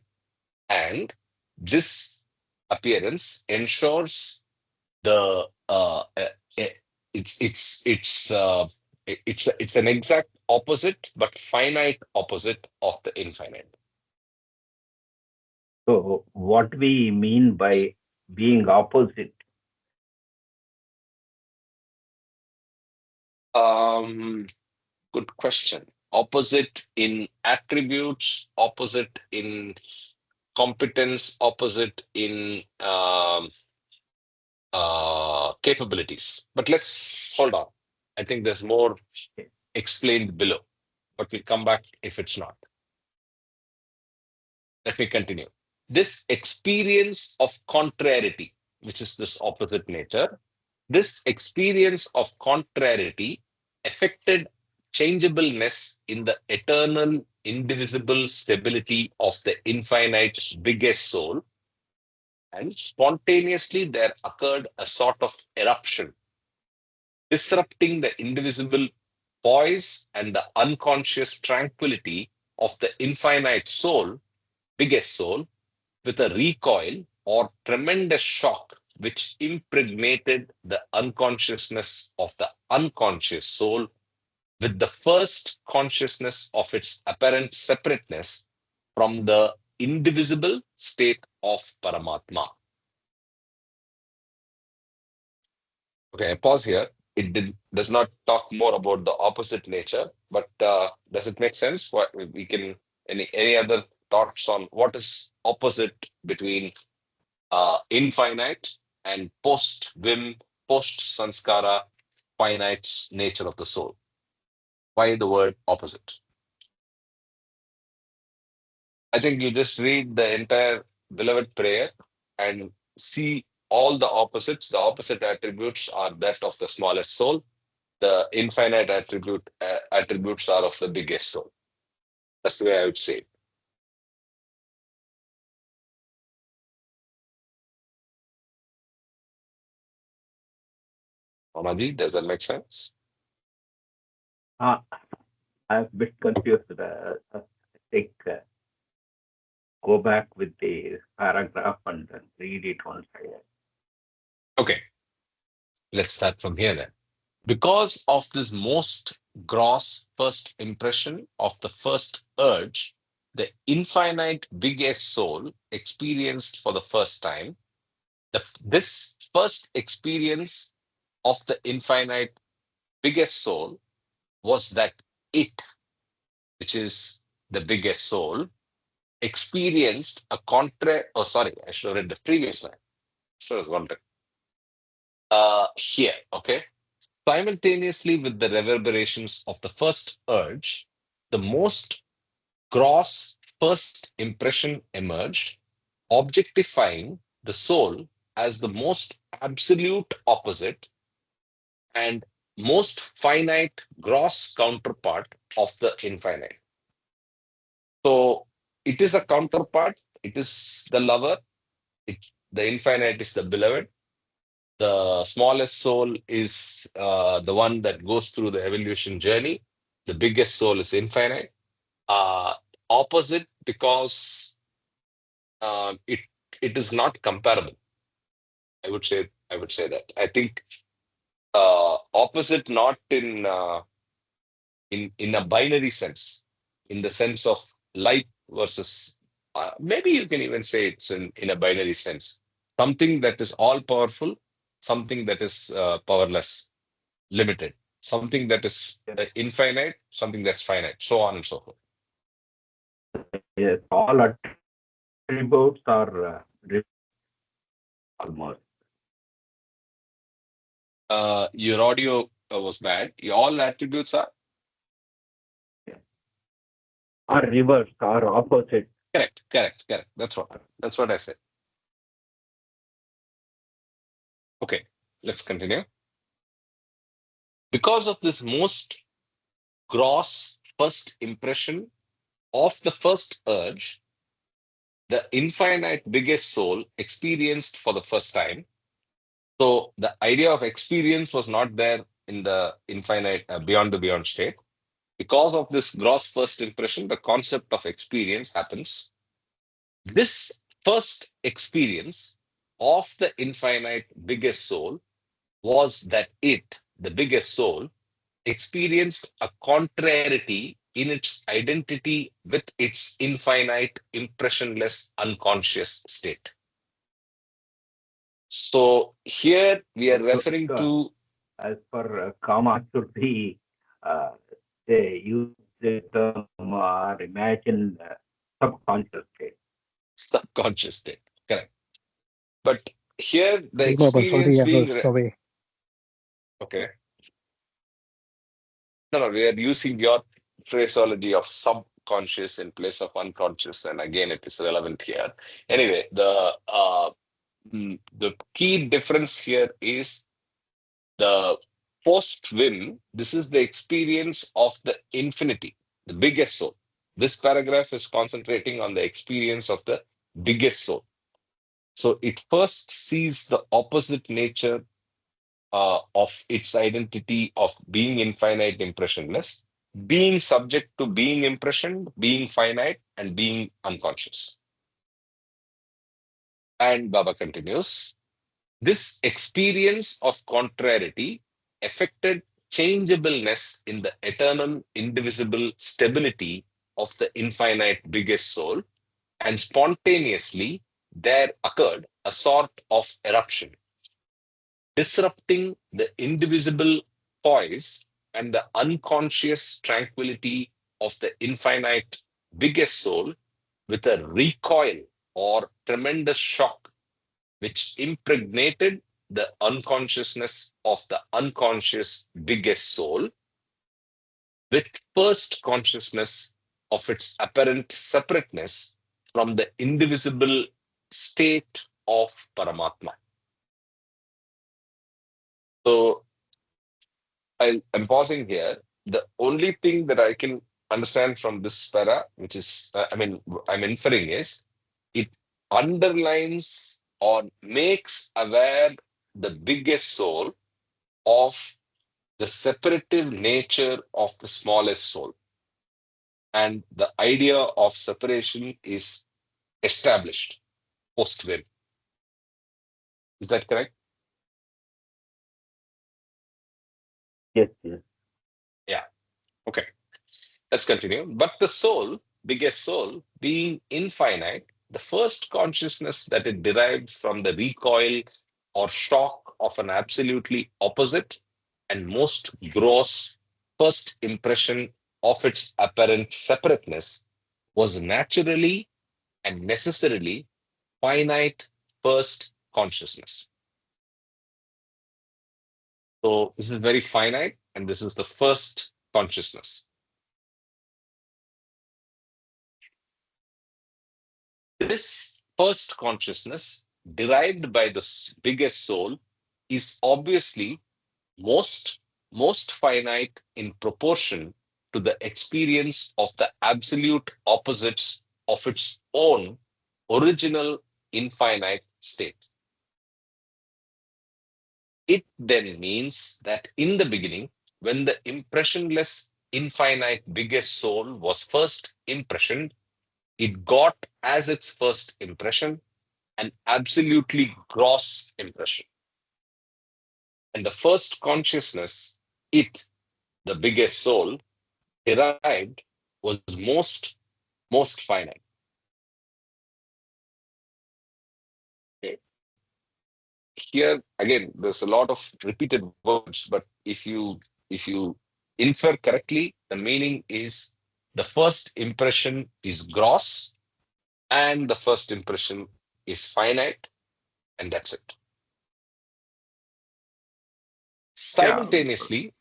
and this appearance ensures the it's it's it's uh, it's an exact opposite but finite opposite of the infinite. So what we mean by being opposite? Good question. Opposite in attributes, opposite in competence, opposite in capabilities. But let's hold on. I think there's more explained below, but we'll come back if it's not. Let me continue. This experience of contrariety, which is this opposite nature, this experience of contrariety affected changeableness in the eternal, indivisible stability of the infinite biggest soul, and spontaneously there occurred a sort of eruption, disrupting the indivisible poise and the unconscious tranquility of the infinite soul, biggest soul, with a recoil or tremendous shock which impregnated the unconsciousness of the unconscious soul with the first consciousness of its apparent separateness from the indivisible state of Paramatma. Okay, I pause here. Does not talk more about the opposite nature, but does it make sense? What we can any other thoughts on what is opposite between infinite and post-Vim, post-Sanskara, finite nature of the soul? Why the word opposite? I think you just read the entire beloved prayer and see all the opposites. The opposite attributes are that of the smallest soul. The infinite attributes are of the biggest soul. That's the way I would say it. Samadhi, does that make sense? I'm a bit confused. I think go back with the paragraph and read it once again. Okay, let's start from here then. Because of this most gross first impression of the first urge, the infinite biggest soul experienced for the first time, this first experience of the infinite biggest soul was that it, which is the biggest soul, experienced a oh, sorry, I should have read the previous line. Sure, was wondering. Here, okay. Simultaneously with the reverberations of the first urge, the most gross first impression emerged, objectifying the soul as the most absolute opposite and most finite gross counterpart of the infinite. So it is a counterpart, it is the lover, the infinite is the beloved. The smallest soul is the one that goes through the evolution journey. The biggest soul is infinite. Opposite because it is not comparable. I would say that. I think opposite not in a binary sense, in the sense of light versus maybe you can even say it's in a binary sense. Something that is all powerful, something that is powerless, limited, something that is infinite, something that's finite, so on and so forth. Yes, all attributes are almost. Your audio was bad. All attributes are Reverse or opposite. correct. That's what I said. Okay, let's continue. Because of this most gross first impression of the first urge, the infinite biggest soul experienced for the first time. So the idea of experience was not there in the infinite beyond the beyond state. Because of this gross first impression, the concept of experience happens. This first experience of the infinite biggest soul was that it, the biggest soul, experienced a contrariety in its identity with its infinite, impressionless, unconscious state. So here we are referring to, as per karma, should be they use the term or imagine subconscious state. subconscious state. Correct. But here the Sorry, Baba, experience sorry, I being was away. okay. No, we are using your phraseology of subconscious in place of unconscious, and again, it is relevant here. Anyway, the key difference here is the post win. This is the experience of the infinity, the biggest soul. This paragraph is concentrating on the experience of the biggest soul. So it first sees the opposite nature of its identity of being infinite, impressionless, being subject to being impressioned, being finite, and being unconscious. And Baba continues, this experience of contrariety affected changeableness in the eternal, indivisible stability of the infinite biggest soul, and spontaneously there occurred a sort of eruption disrupting the indivisible poise and the unconscious tranquility of the infinite biggest soul with a recoil or tremendous shock which impregnated the unconsciousness of the unconscious biggest soul with first consciousness of its apparent separateness from the indivisible state of Paramatma. So I'm pausing here. The only thing that I can understand from this para, which is, I'm inferring is it underlines or makes aware the biggest soul of the separative nature of the smallest soul. And the idea of separation is established post-win. Is that correct? Yes, yes. Yeah. Okay. Let's continue. But the soul, biggest soul, being infinite, the first consciousness that it derived from the recoil or shock of an absolutely opposite and most gross first impression of its apparent separateness was naturally and necessarily finite first consciousness. So this is very finite, and this is the first consciousness. This first consciousness, derived by the biggest soul, is obviously most, most finite in proportion to the experience of the absolute opposites of its own original infinite state. It then means that in the beginning, when the impressionless infinite biggest soul was first impressioned, it got as its first impression an absolutely gross impression. And the first consciousness, it, the biggest soul, derived was most finite. Okay. Here again, there's a lot of repeated words, but if you infer correctly, the meaning is the first impression is gross and the first impression is finite, and that's it. Yeah. Simultaneously,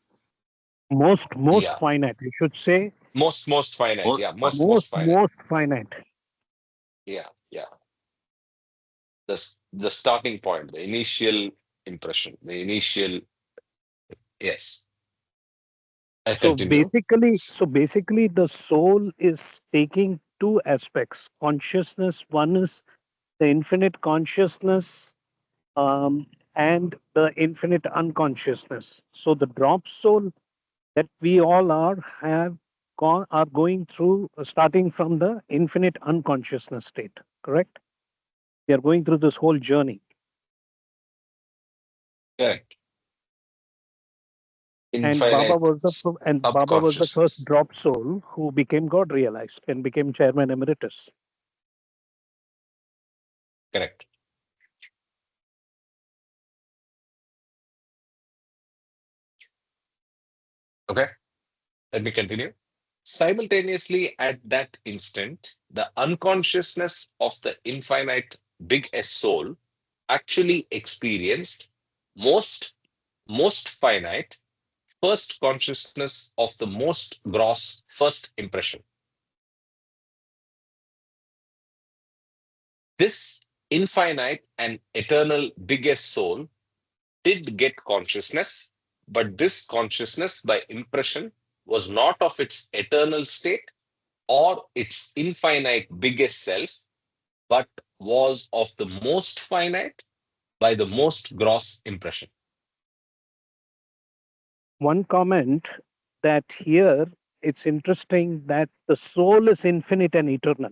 Most yeah, finite, you should say. most finite, yeah, Most fun. most finite, Most finite. yeah. The starting point, the initial impression, the initial, yes. I So continue. basically, so basically, the soul is taking two aspects: consciousness. One is the infinite consciousness, and the infinite unconsciousness. So the drop soul that we all are going through, starting from the infinite unconsciousness state. Correct? We are going through this whole journey. Correct. And Baba Infinite was Baba was the first subconsciousness. drop soul who became God realized and became chairman emeritus. Correct. Okay, let me continue. Simultaneously, at that instant, the unconsciousness of the infinite big S soul actually experienced most most finite first consciousness of the most gross first impression. This infinite and eternal biggest soul did get consciousness, but this consciousness by impression was not of its eternal state or its infinite biggest self, but was of the most finite by the most gross impression. One comment that here it's interesting that the soul is infinite and eternal.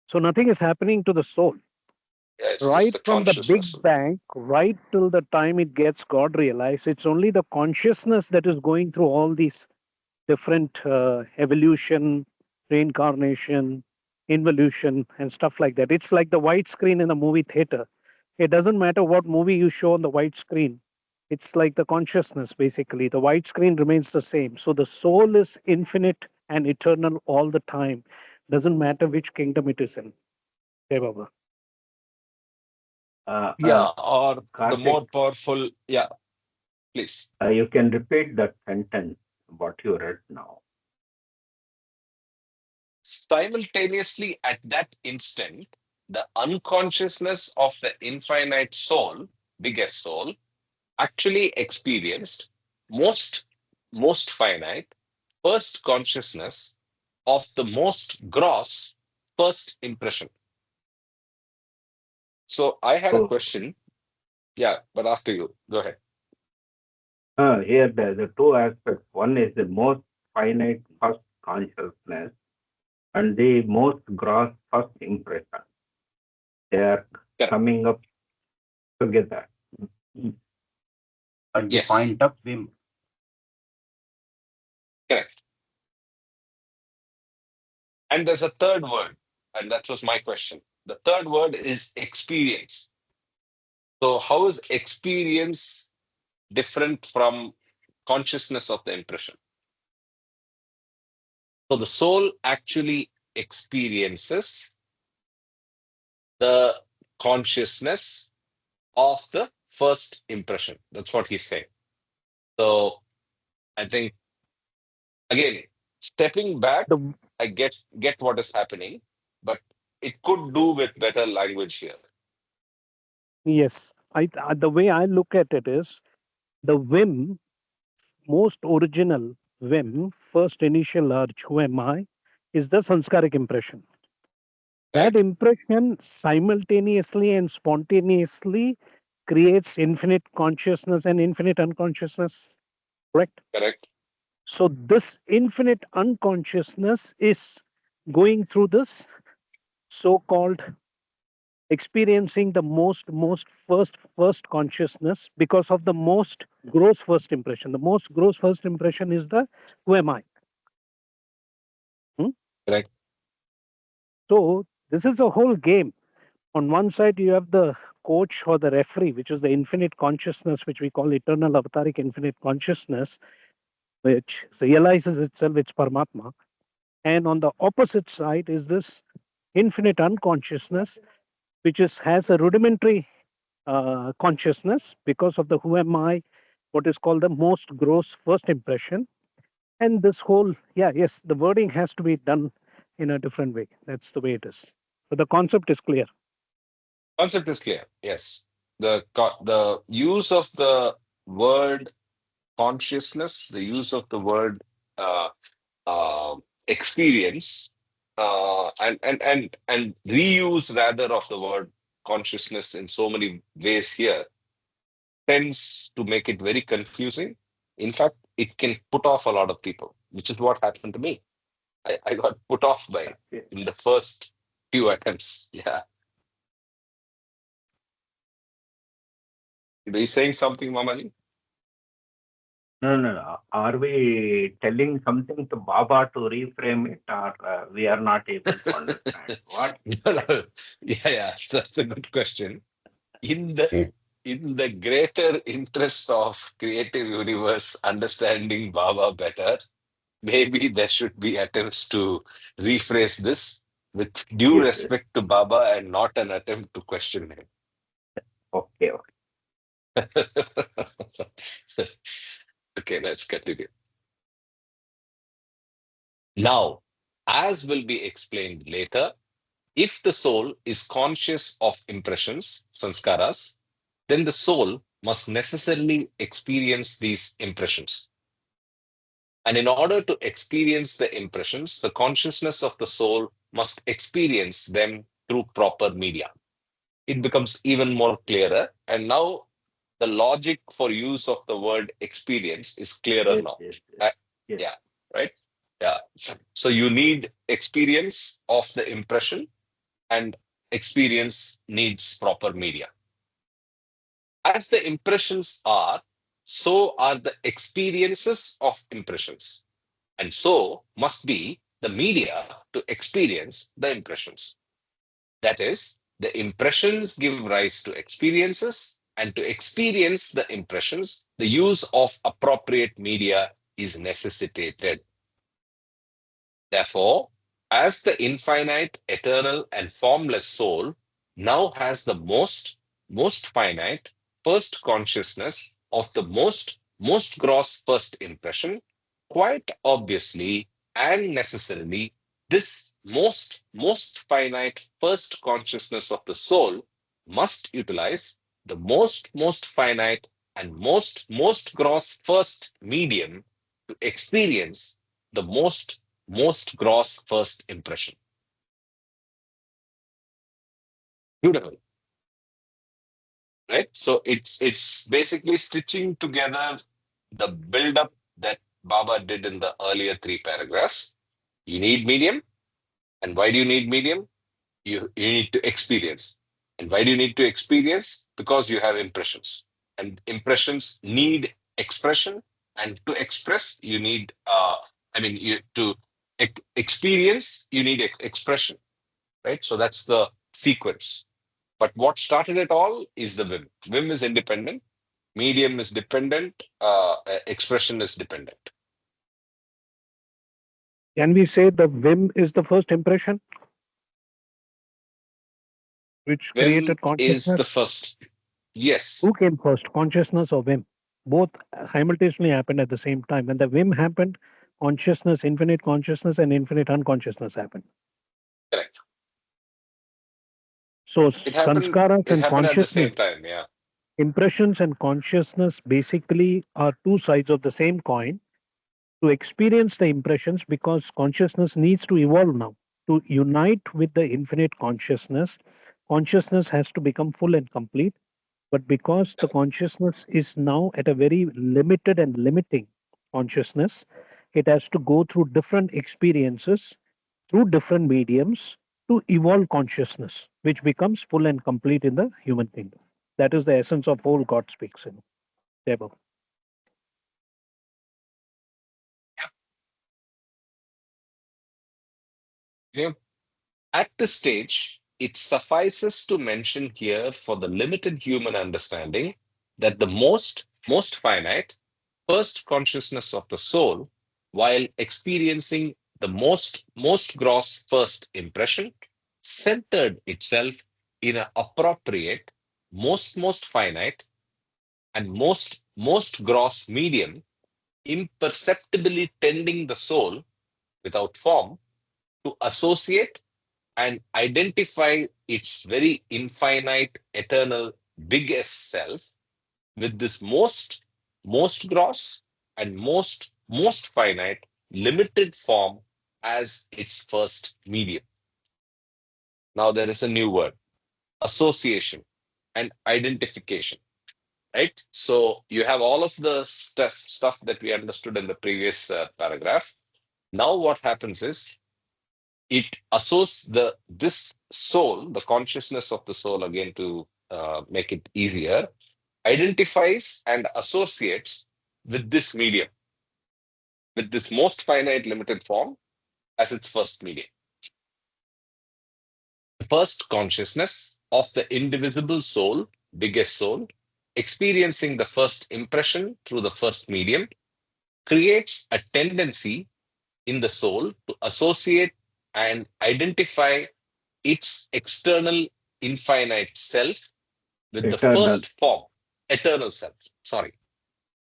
So nothing is happening to the soul. Yeah, it's just Right the from the consciousness. Big Bang, right till the time it gets God realized, it's only the consciousness that is going through all these different evolution, reincarnation, involution, and stuff like that. It's like the white screen in the movie theater. It doesn't matter what movie you show on the white screen. It's like the consciousness, basically. The white screen remains the same. So the soul is infinite and eternal all the time. Doesn't matter which kingdom it is in. Jai Baba. Uh, Yeah, uh, or the Karthik, more powerful. Yeah, please. you can repeat that sentence, what you read now. Simultaneously, at that instant, the unconsciousness of the infinite soul, biggest soul, actually experienced most most finite first consciousness of the most gross first impression. So I had a So question. Yeah, but after you, go ahead. here the two aspects. One is the most finite first consciousness and the most gross first impression. They are Correct. coming up together at the Yes, point of whim. correct. And there's a third word, and that was my question. The third word is experience. So how is experience different from consciousness of the impression? So the soul actually experiences the consciousness of the first impression. That's what he's saying. So I think again, stepping back, The I get what is happening, but it could do with better language here. yes, the way I look at it is the whim, most original whim, first initial urge, who am I, is the sanskaric impression. That Right? impression simultaneously and spontaneously creates infinite consciousness and infinite unconsciousness, correct? Correct. So, this infinite unconsciousness is going through this so called experiencing the most first consciousness because of the most gross first impression. The most gross first impression is the who am I? Hmm? Correct. So, this is a whole game. On one side, you have the coach or the referee, which is the infinite consciousness, which we call eternal avataric infinite consciousness, which realizes itself, it's Paramatma. And on the opposite side is this infinite unconsciousness, which has a rudimentary consciousness because of the who am I, what is called the most gross first impression. And this whole, yeah, yes, the wording has to be done in a different way. That's the way it is. But the concept is clear. Concept is clear. Yes. The use of the word consciousness, the use of the word uh, uh, experience, and reuse rather of the word consciousness in so many ways here tends to make it very confusing. In fact, it can put off a lot of people, which is what happened to me. I got put off by it in the first few attempts. Yeah. Were you saying something, Mamani? No. Are we telling something to Baba to reframe it, or we are not able to understand? What? No. Yeah, that's a good question. In the greater interest of creative universe understanding Baba better, maybe there should be attempts to rephrase this with due Yes. respect to Baba and not an attempt to question him. Okay. Okay, let's continue. Now, as will be explained later, if the soul is conscious of impressions, sanskaras, then the soul must necessarily experience these impressions. And in order to experience the impressions, the consciousness of the soul must experience them through proper media. It becomes even more clearer. And now the logic for use of the word experience is clearer Yes. now. Yes. Uh, Yes. yeah, right? Yeah. So you need experience of the impression, and experience needs proper media. As the impressions are, so are the experiences of impressions. And so must be the media to experience the impressions. That is, the impressions give rise to experiences, and to experience the impressions, the use of appropriate media is necessitated. Therefore, as the infinite, eternal, and formless soul now has the most finite first consciousness of the most gross first impression, quite obviously and necessarily, this most finite first consciousness of the soul must utilize the most finite and most gross first medium to experience the most gross first impression. Beautiful, right? So it's basically stitching together the build-up that Baba did in the earlier three paragraphs. You need medium, and why do you need medium? You need to experience. And why do you need to experience? Because you have impressions. And impressions need expression. And to express, you need to experience, you need expression, right? So that's the sequence. But what started it all is the Vim. Vim is independent, medium is dependent, expression is dependent. Can we say the whim is the first impression which Vim created is the consciousness? first. Yes, Who came first, consciousness or whim? Both simultaneously happened at the same time. When the whim happened, consciousness, and infinite unconsciousness happened. correct. So It happened. sanskaras It and happened at the consciousness, same time. Yeah, impressions and consciousness basically are two sides of the same coin. To experience the impressions, because consciousness needs to evolve now to unite with the infinite consciousness has to become full and complete. But because the consciousness is now at a very limited and limiting consciousness, it has to go through different experiences through different mediums to evolve consciousness, which becomes full and complete in the human kingdom. That is the essence of whole God speaks in Debo. yeah. At this stage, it suffices to mention here for the limited human understanding that the most finite first consciousness of the soul, while experiencing the most gross first impression, centered itself in an appropriate most finite and most gross medium, imperceptibly tending the soul without form to associate and identify its very infinite, eternal, biggest self with this most gross and most finite, limited form as its first medium. Now there is a new word, association and identification, right? So you have all of the stuff that we understood in the previous paragraph. Now what happens is it associates this soul, the consciousness of the soul, again to make it easier, identifies and associates with this medium, with this most finite limited form as its first medium. The first consciousness of the indivisible soul, biggest soul, experiencing the first impression through the first medium, creates a tendency in the soul to associate and identify its external infinite self with the Eternal. first form, eternal self. Sorry,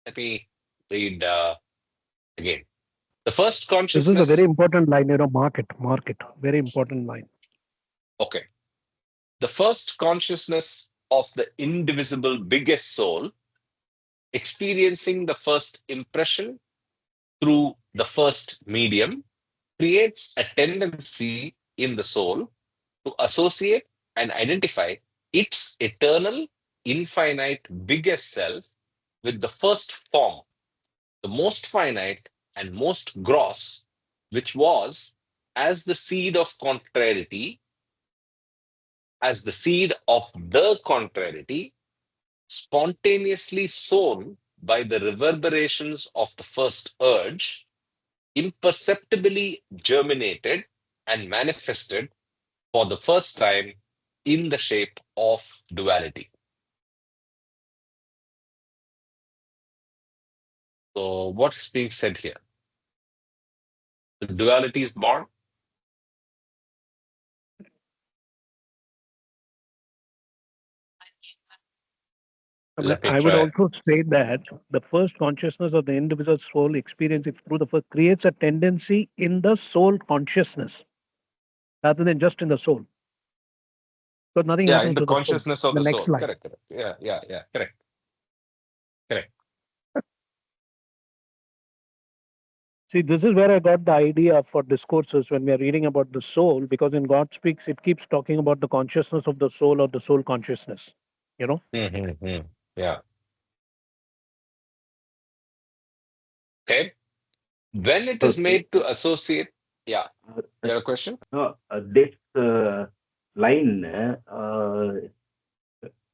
let me read again. The first This is a very consciousness, important line, mark it. Very important line. okay. The first consciousness of the indivisible biggest soul, experiencing the first impression through the first medium, creates a tendency in the soul to associate and identify its eternal, infinite, biggest self with the first form, the most finite and most gross, which was as the seed of contrariety, as the seed of the contrariety, spontaneously sown by the reverberations of the first urge, imperceptibly germinated and manifested for the first time in the shape of duality. So, what is being said here? The duality is born. Let me I would try. also say that the first consciousness of the individual soul experience it through the first creates a tendency in the soul consciousness rather than just in the soul. Because nothing Yeah, in happens the to the soul. consciousness of The the next soul. line. Correct, correct. Yeah, correct. Correct. See, this is where I got the idea for discourses when we are reading about the soul, because in God Speaks, it keeps talking about the consciousness of the soul or the soul consciousness. Mm-hmm. Yeah. Okay. When it So is made to associate, yeah. You have a question? this line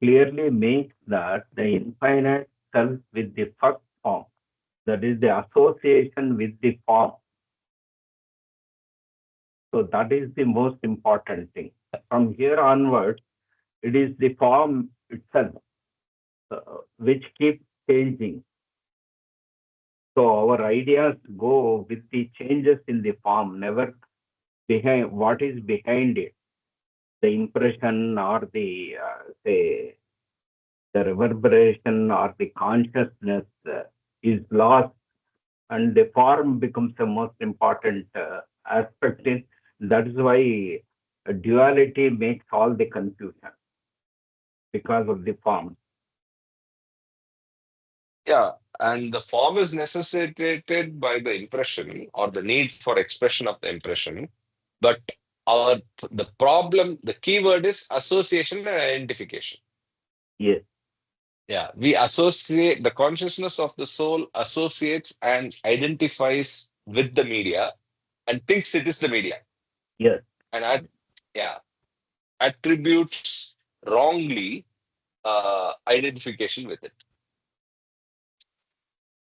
clearly makes that the infinite self with the first form, that is the association with the form. So that is the most important thing. From here onwards, it is the form itself which keeps changing. So our ideas go with the changes in the form, never behind what is behind it. The impression or the say the reverberation or the consciousness is lost, and the form becomes the most important aspect. That is why duality makes all the confusion because of the form. Yeah. And the form is necessitated by the impression or the need for expression of the impression. But the problem, the keyword is association and identification. Yes, Yeah, we associate the consciousness of the soul associates and identifies with the media and thinks it is the media yes, and yeah, attributes wrongly identification with it.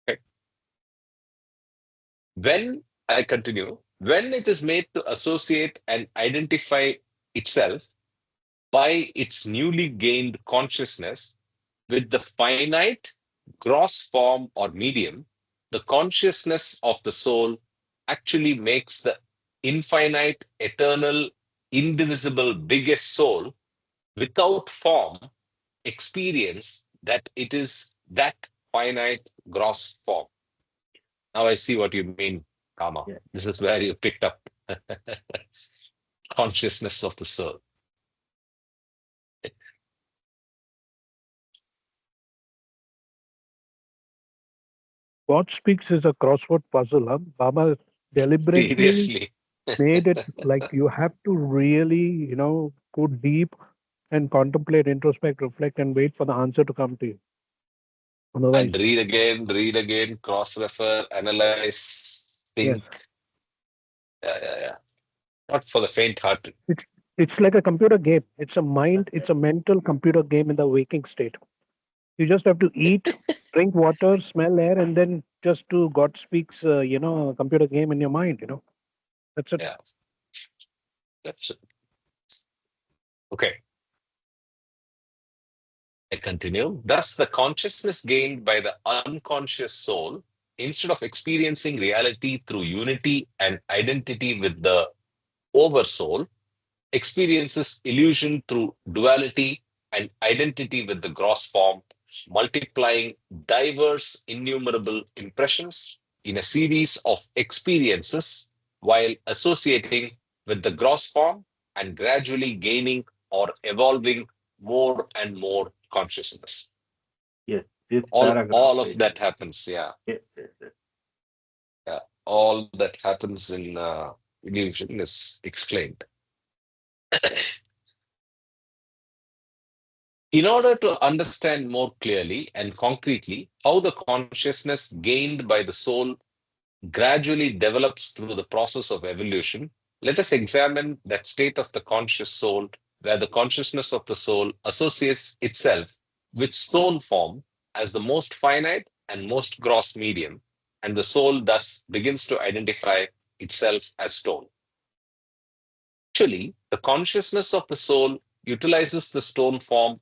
Okay. When I continue, when it is made to associate and identify itself by its newly gained consciousness with the finite gross form or medium, the consciousness of the soul actually makes the infinite, eternal, indivisible, biggest soul without form experience that it is that finite gross form. Now I see what you mean, Kama. yes. This is where you picked up consciousness of the soul. God Speaks is a crossword puzzle. Huh? Baba deliberately Seriously. made it like you have to really, go deep and contemplate, introspect, reflect, and wait for the answer to come to you. And Otherwise, read again, cross-refer, analyze, yes, think. Yeah. Not for the faint-hearted. it's like a computer game. It's a mental computer game in the waking state. You just have to eat, drink water, smell air, and then just do God speaks, computer game in your mind. That's it. Yeah, that's it. Okay, I continue. Thus, the consciousness gained by the unconscious soul, instead of experiencing reality through unity and identity with the oversoul, experiences illusion through duality and identity with the gross form, multiplying diverse, innumerable impressions in a series of experiences while associating with the gross form and gradually gaining or evolving more and more consciousness. Yes, this All, paragraph all of is, that happens, yeah. yes, yes, yes. Yeah. All that happens in illusion is explained. In order to understand more clearly and concretely how the consciousness gained by the soul gradually develops through the process of evolution, let us examine that state of the conscious soul where the consciousness of the soul associates itself with stone form as the most finite and most gross medium, and the soul thus begins to identify itself as stone. Actually, the consciousness of the soul utilizes the stone form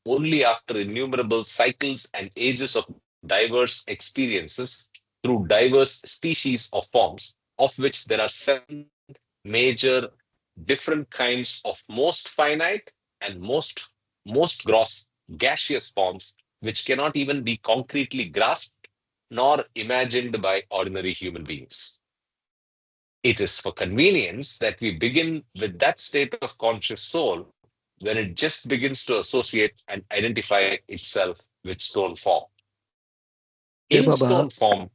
only after innumerable cycles and ages of diverse experiences through diverse species of forms, of which there are 7 major different kinds of most finite and most gross gaseous forms, which cannot even be concretely grasped nor imagined by ordinary human beings. It is for convenience that we begin with that state of conscious soul when it just begins to associate and identify itself with stone form. Dear In Baba, stone form,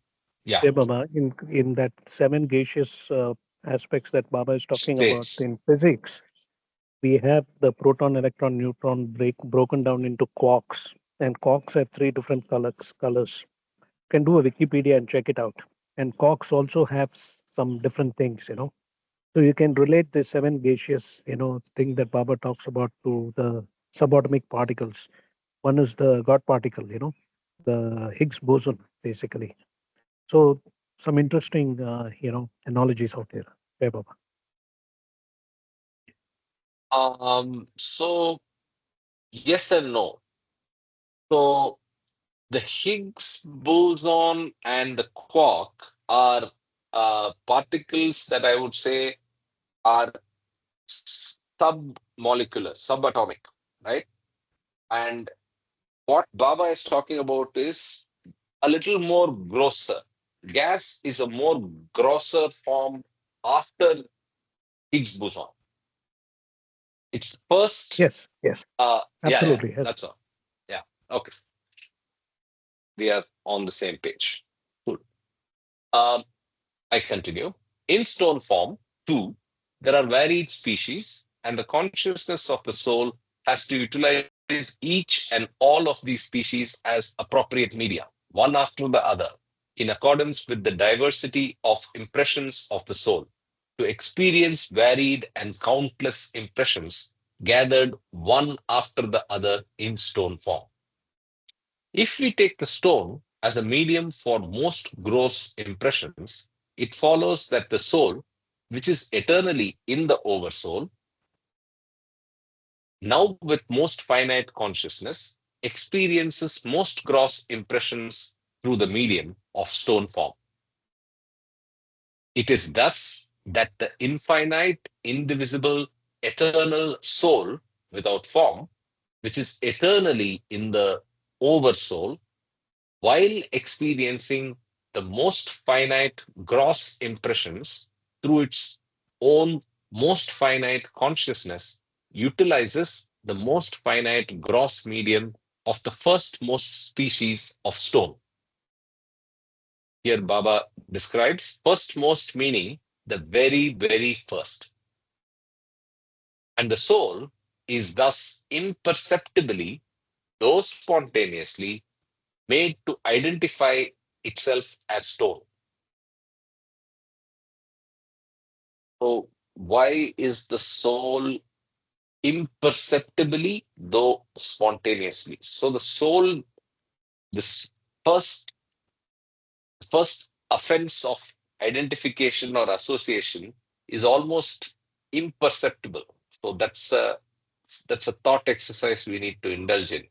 yeah, Dear Baba, in that seven gaseous aspects that Baba is talking about states. in physics, we have the proton, electron, neutron broken down into quarks, and quarks have three different colors. You can do a Wikipedia and check it out. And quarks also have some different things. So you can relate the seven gaseous, thing that Baba talks about to the subatomic particles. One is the God particle, the Higgs boson, basically. So some interesting, analogies out there. Yeah, Baba. So yes and no. So the Higgs boson and the quark are particles that I would say are submolecular, subatomic, right? And what Baba is talking about is a little more grosser. Gas is a more grosser form after Higgs boson. It's first, Yes, yes, yeah, absolutely. Yes. that's all. Yeah, okay, we are on the same page. Cool. Um, I continue. In stone form, too, there are varied species, and the consciousness of the soul has to utilize each and all of these species as appropriate media, one after the other, in accordance with the diversity of impressions of the soul, to experience varied and countless impressions gathered one after the other in stone form. If we take the stone as a medium for most gross impressions, it follows that the soul, which is eternally in the oversoul, now with most finite consciousness, experiences most gross impressions through the medium of stone form. It is thus that the infinite, indivisible, eternal soul without form, which is eternally in the oversoul, while experiencing the most finite gross impressions through its own most finite consciousness, utilizes the most finite gross medium of the first most species of stone. Here, Baba describes first most meaning the very, very first. And the soul is thus imperceptibly, though spontaneously, made to identify itself as stone. So, why is the soul imperceptibly, though spontaneously. So the soul, this first first offense of identification or association is almost imperceptible. So that's a thought exercise we need to indulge in,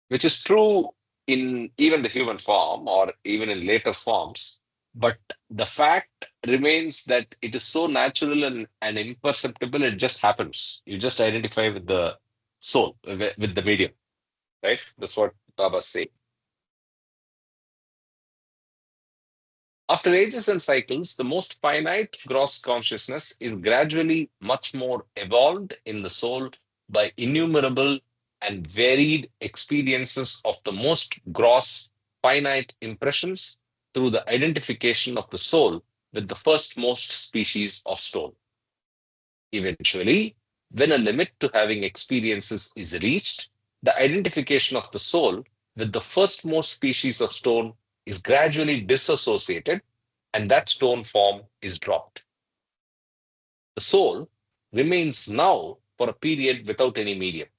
which is true in even the human form or even in later forms. But the fact remains that it is so natural and imperceptible, it just happens. You just identify with the soul, with the medium, right? That's what Baba say. After ages and cycles, the most finite gross consciousness is gradually much more evolved in the soul by innumerable and varied experiences of the most gross finite impressions through the identification of the soul with the first most species of stone. Eventually, when a limit to having experiences is reached, the identification of the soul with the first most species of stone is gradually disassociated and that stone form is dropped. The soul remains now for a period without any medium,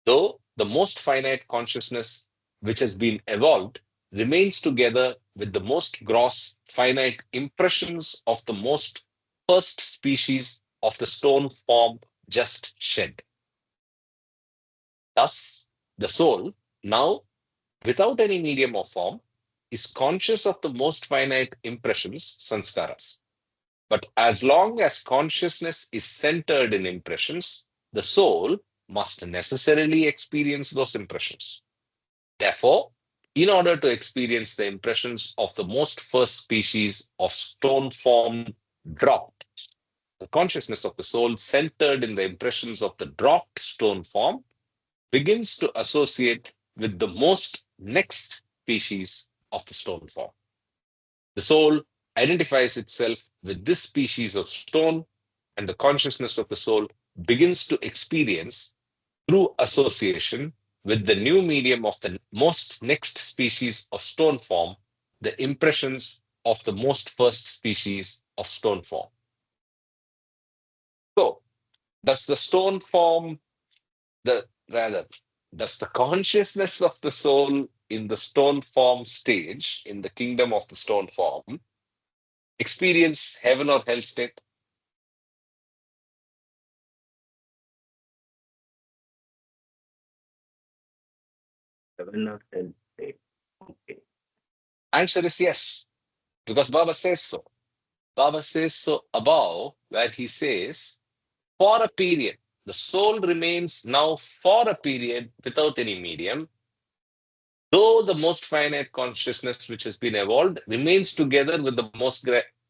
though the most finite consciousness which has been evolved remains together with the most gross finite impressions of the most first species of the stone form just shed. Thus, the soul, now without any medium or form, is conscious of the most finite impressions, sanskaras. But as long as consciousness is centered in impressions, the soul must necessarily experience those impressions. Therefore, in order to experience the impressions of the most first species of stone form dropped, the consciousness of the soul centered in the impressions of the dropped stone form begins to associate with the most next species of the stone form. The soul identifies itself with this species of stone, and the consciousness of the soul begins to experience through association with the new medium of the most next species of stone form, the impressions of the most first species of stone form. So, does the stone form, the rather, does the consciousness of the soul in the stone form stage, in the kingdom of the stone form, experience heaven or hell state? Heaven or hell state. Okay. Answer is yes, because Baba says so. Baba says so above, where he says, for a period, the soul remains now for a period without any medium, though the most finite consciousness which has been evolved remains together with the most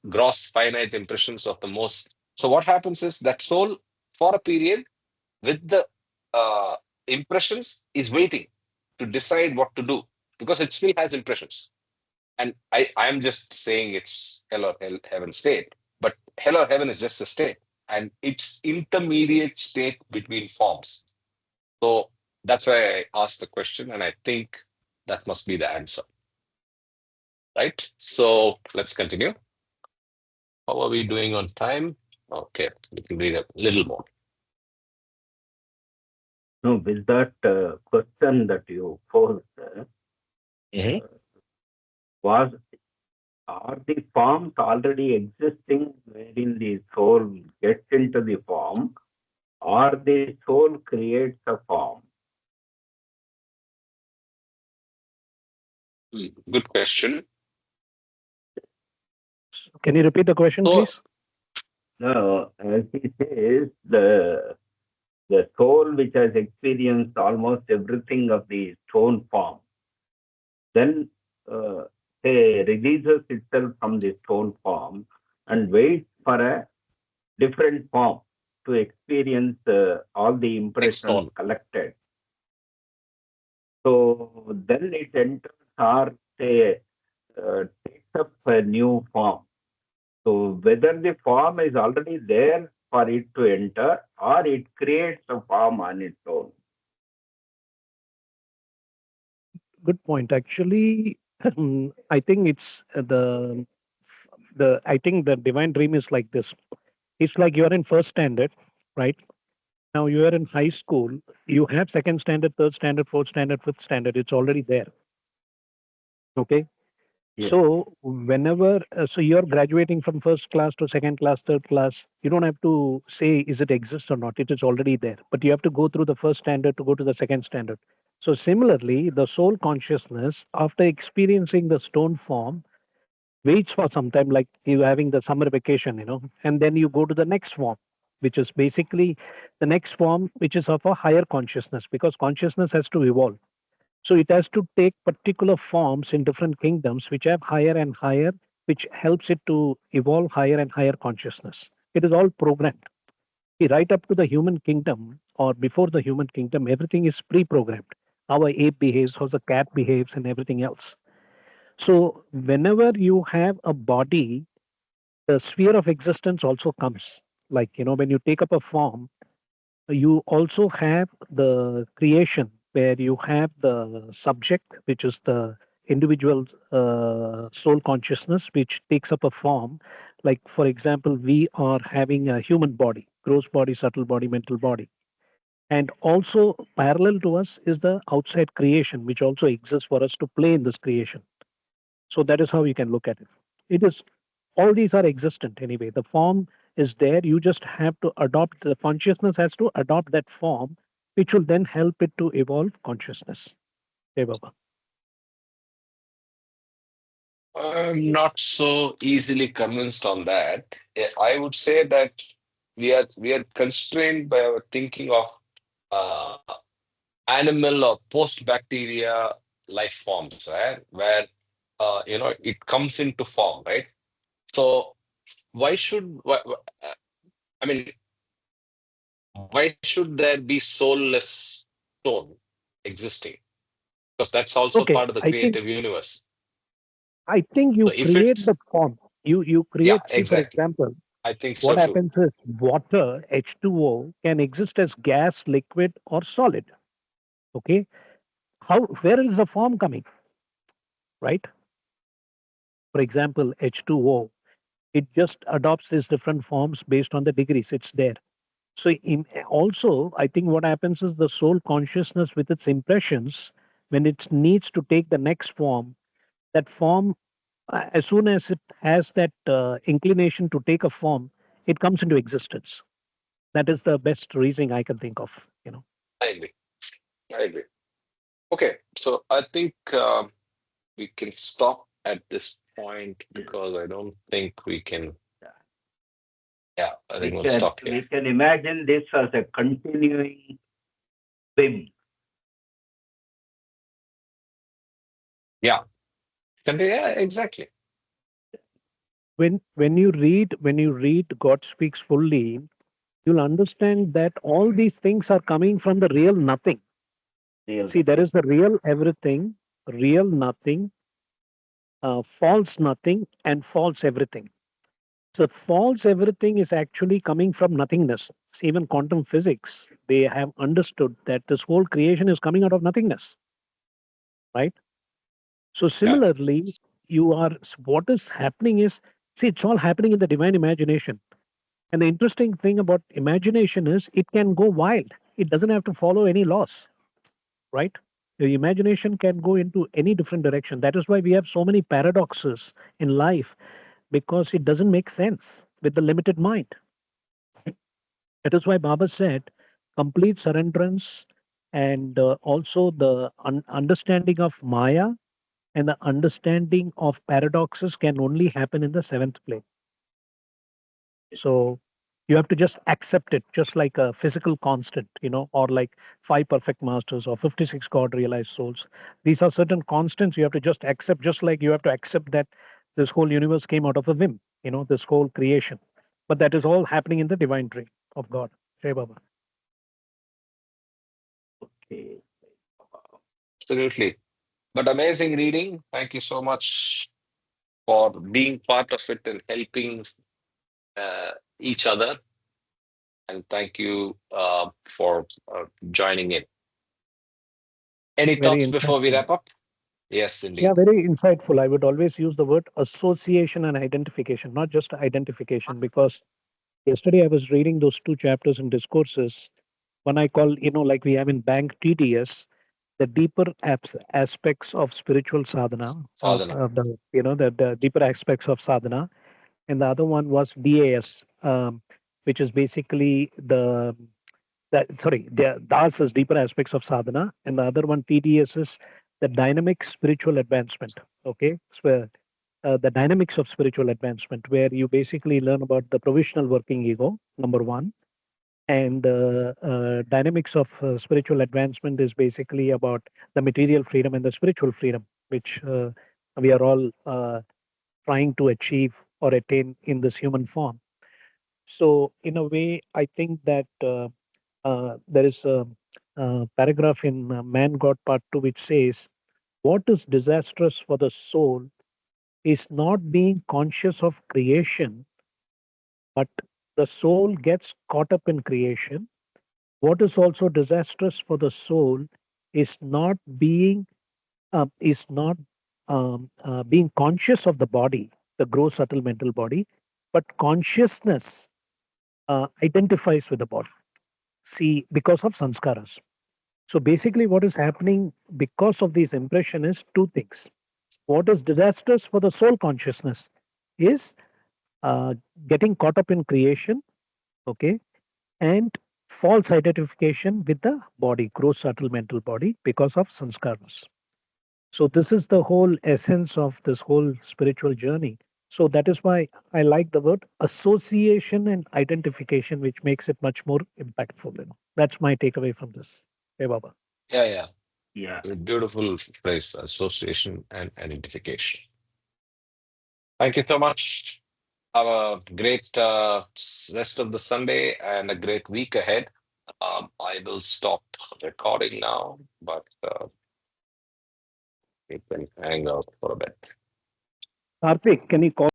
gross finite impressions of the most. So, what happens is that soul, for a period, with the impressions, is waiting to decide what to do because it still has impressions. And I'm just saying it's hell or heaven state, but hell or heaven is just a state, and it's intermediate state between forms. So that's why I asked the question, and I think that must be the answer, right? So let's continue. How are we doing on time? Okay, we can read a little more. No, with that question that you posed, was are the forms already existing wherein the soul gets into the form, or the soul creates a form? Good question. Can you repeat the question, So, please? No, as he says, the soul which has experienced almost everything of the stone form, then say releases itself from the stone form and waits for a different form to experience all the impressions stone. collected. So then it enters or say takes up a new form. So whether the form is already there for it to enter or it creates a form on its own. Good point. Actually, I think it's I think the divine dream is like this. It's like you're in first standard, right? Now you are in high school, you have second standard, third standard, fourth standard, fifth standard. It's already there. Okay. Yes. So whenever, so you're graduating from first class to second class, third class, you don't have to say, is it exist or not? It is already there. But you have to go through the first standard to go to the second standard. So similarly, the soul consciousness, after experiencing the stone form, waits for some time, like you having the summer vacation, and then you go to the next form, which is basically the next form, which is of a higher consciousness, because consciousness has to evolve. So it has to take particular forms in different kingdoms, which have higher and higher, which helps it to evolve higher and higher consciousness. It is all programmed. See, right up to the human kingdom or before the human kingdom, everything is pre programmed. How a ape behaves, how the cat behaves, and everything else. So, whenever you have a body, the sphere of existence also comes. Like, when you take up a form, you also have the creation where you have the subject, which is the individual soul consciousness, which takes up a form. Like, for example, we are having a human body, gross body, subtle body, mental body. And also, parallel to us is the outside creation, which also exists for us to play in this creation. So that is how you can look at it. It is all these are existent anyway. The form is there. You just have to adopt the consciousness has to adopt that form, which will then help it to evolve consciousness. Hey, Baba. I'm not so easily convinced on that. I would say that we are constrained by our thinking of uh, animal or post-bacteria life forms, right? Where it comes into form, right? So why should I mean why should there be soulless stone existing? Because that's also Okay, part of the creative universe. I think So you if create it's the form. You yeah, create. See, for exactly. example, I think so what too. happens is water H2O can exist as gas, liquid, or solid. Okay, how where is the form coming? Right. For example, H2O. It just adopts these different forms based on the degrees. It's there. So also, I think what happens is the soul consciousness with its impressions, when it needs to take the next form, that form, as soon as it has that inclination to take a form, it comes into existence. That is the best reasoning I can think of. I agree. I agree. Okay, so I think we can stop at this point Yes. because I don't think we can. Yeah. Yeah, I We think we'll can stop here. we can imagine this as a continuing swim. Yeah, yeah, exactly. When you read God speaks fully, you'll understand that all these things are coming from the real nothing. Real See, there nothing. is the real everything, real nothing, false nothing, and false everything. So false everything is actually coming from nothingness. See, even quantum physics, they have understood that this whole creation is coming out of nothingness, right? So Yeah, similarly, what is happening is, see, it's all happening in the divine imagination. And the interesting thing about imagination is it can go wild. It doesn't have to follow any laws, right? Your imagination can go into any different direction. That is why we have so many paradoxes in life, because it doesn't make sense with the limited mind. That is why Baba said complete surrenderance and also the understanding of Maya and the understanding of paradoxes can only happen in the seventh plane. So you have to just accept it, just like a physical constant, or like five perfect masters or 56 God realized souls. These are certain constants you have to just accept, just like you have to accept that this whole universe came out of a whim, this whole creation. But that is all happening in the divine dream of God. Jai Baba. Okay. absolutely. But amazing reading. Thank you so much for being part of it and helping uh, each other. And thank you for joining in. Any Very thoughts before we insightful. wrap up? Yes, Yeah, indeed. very insightful. I would always use the word association and identification, not just identification, because yesterday I was reading those two chapters in discourses. When I call, like we have in bank TDS, the deeper aspects of spiritual sadhana, of Sadhana. the deeper aspects of sadhana, and the other one was DAS, which is basically the DAS is deeper aspects of sadhana, and the other one TDS is the dynamic spiritual advancement. Okay, so the dynamics of spiritual advancement, where you basically learn about the provisional working ego, number one, and the dynamics of spiritual advancement is basically about the material freedom and the spiritual freedom, which we are all trying to achieve or attain in this human form. So, in a way, I think that there is a paragraph in Man God Part 2 which says, what is disastrous for the soul is not being conscious of creation, but the soul gets caught up in creation. What is also disastrous for the soul is not being conscious of the body, the gross subtle mental body, but consciousness identifies with the body. See, because of sanskaras. So basically, what is happening because of these impression is two things. What is disastrous for the soul consciousness is uh, getting caught up in creation, okay, and false identification with the body, gross subtle mental body, because of sanskaras. So this is the whole essence of this whole spiritual journey. So that is why I like the word association and identification, which makes it much more impactful. That's my takeaway from this. Hey, Baba. Yeah, yeah. Yeah. A beautiful phrase, association and identification. Thank you so much. Have a great rest of the Sunday and a great week ahead. I will stop recording now, but you can hang out for a bit. Karthik, can you call?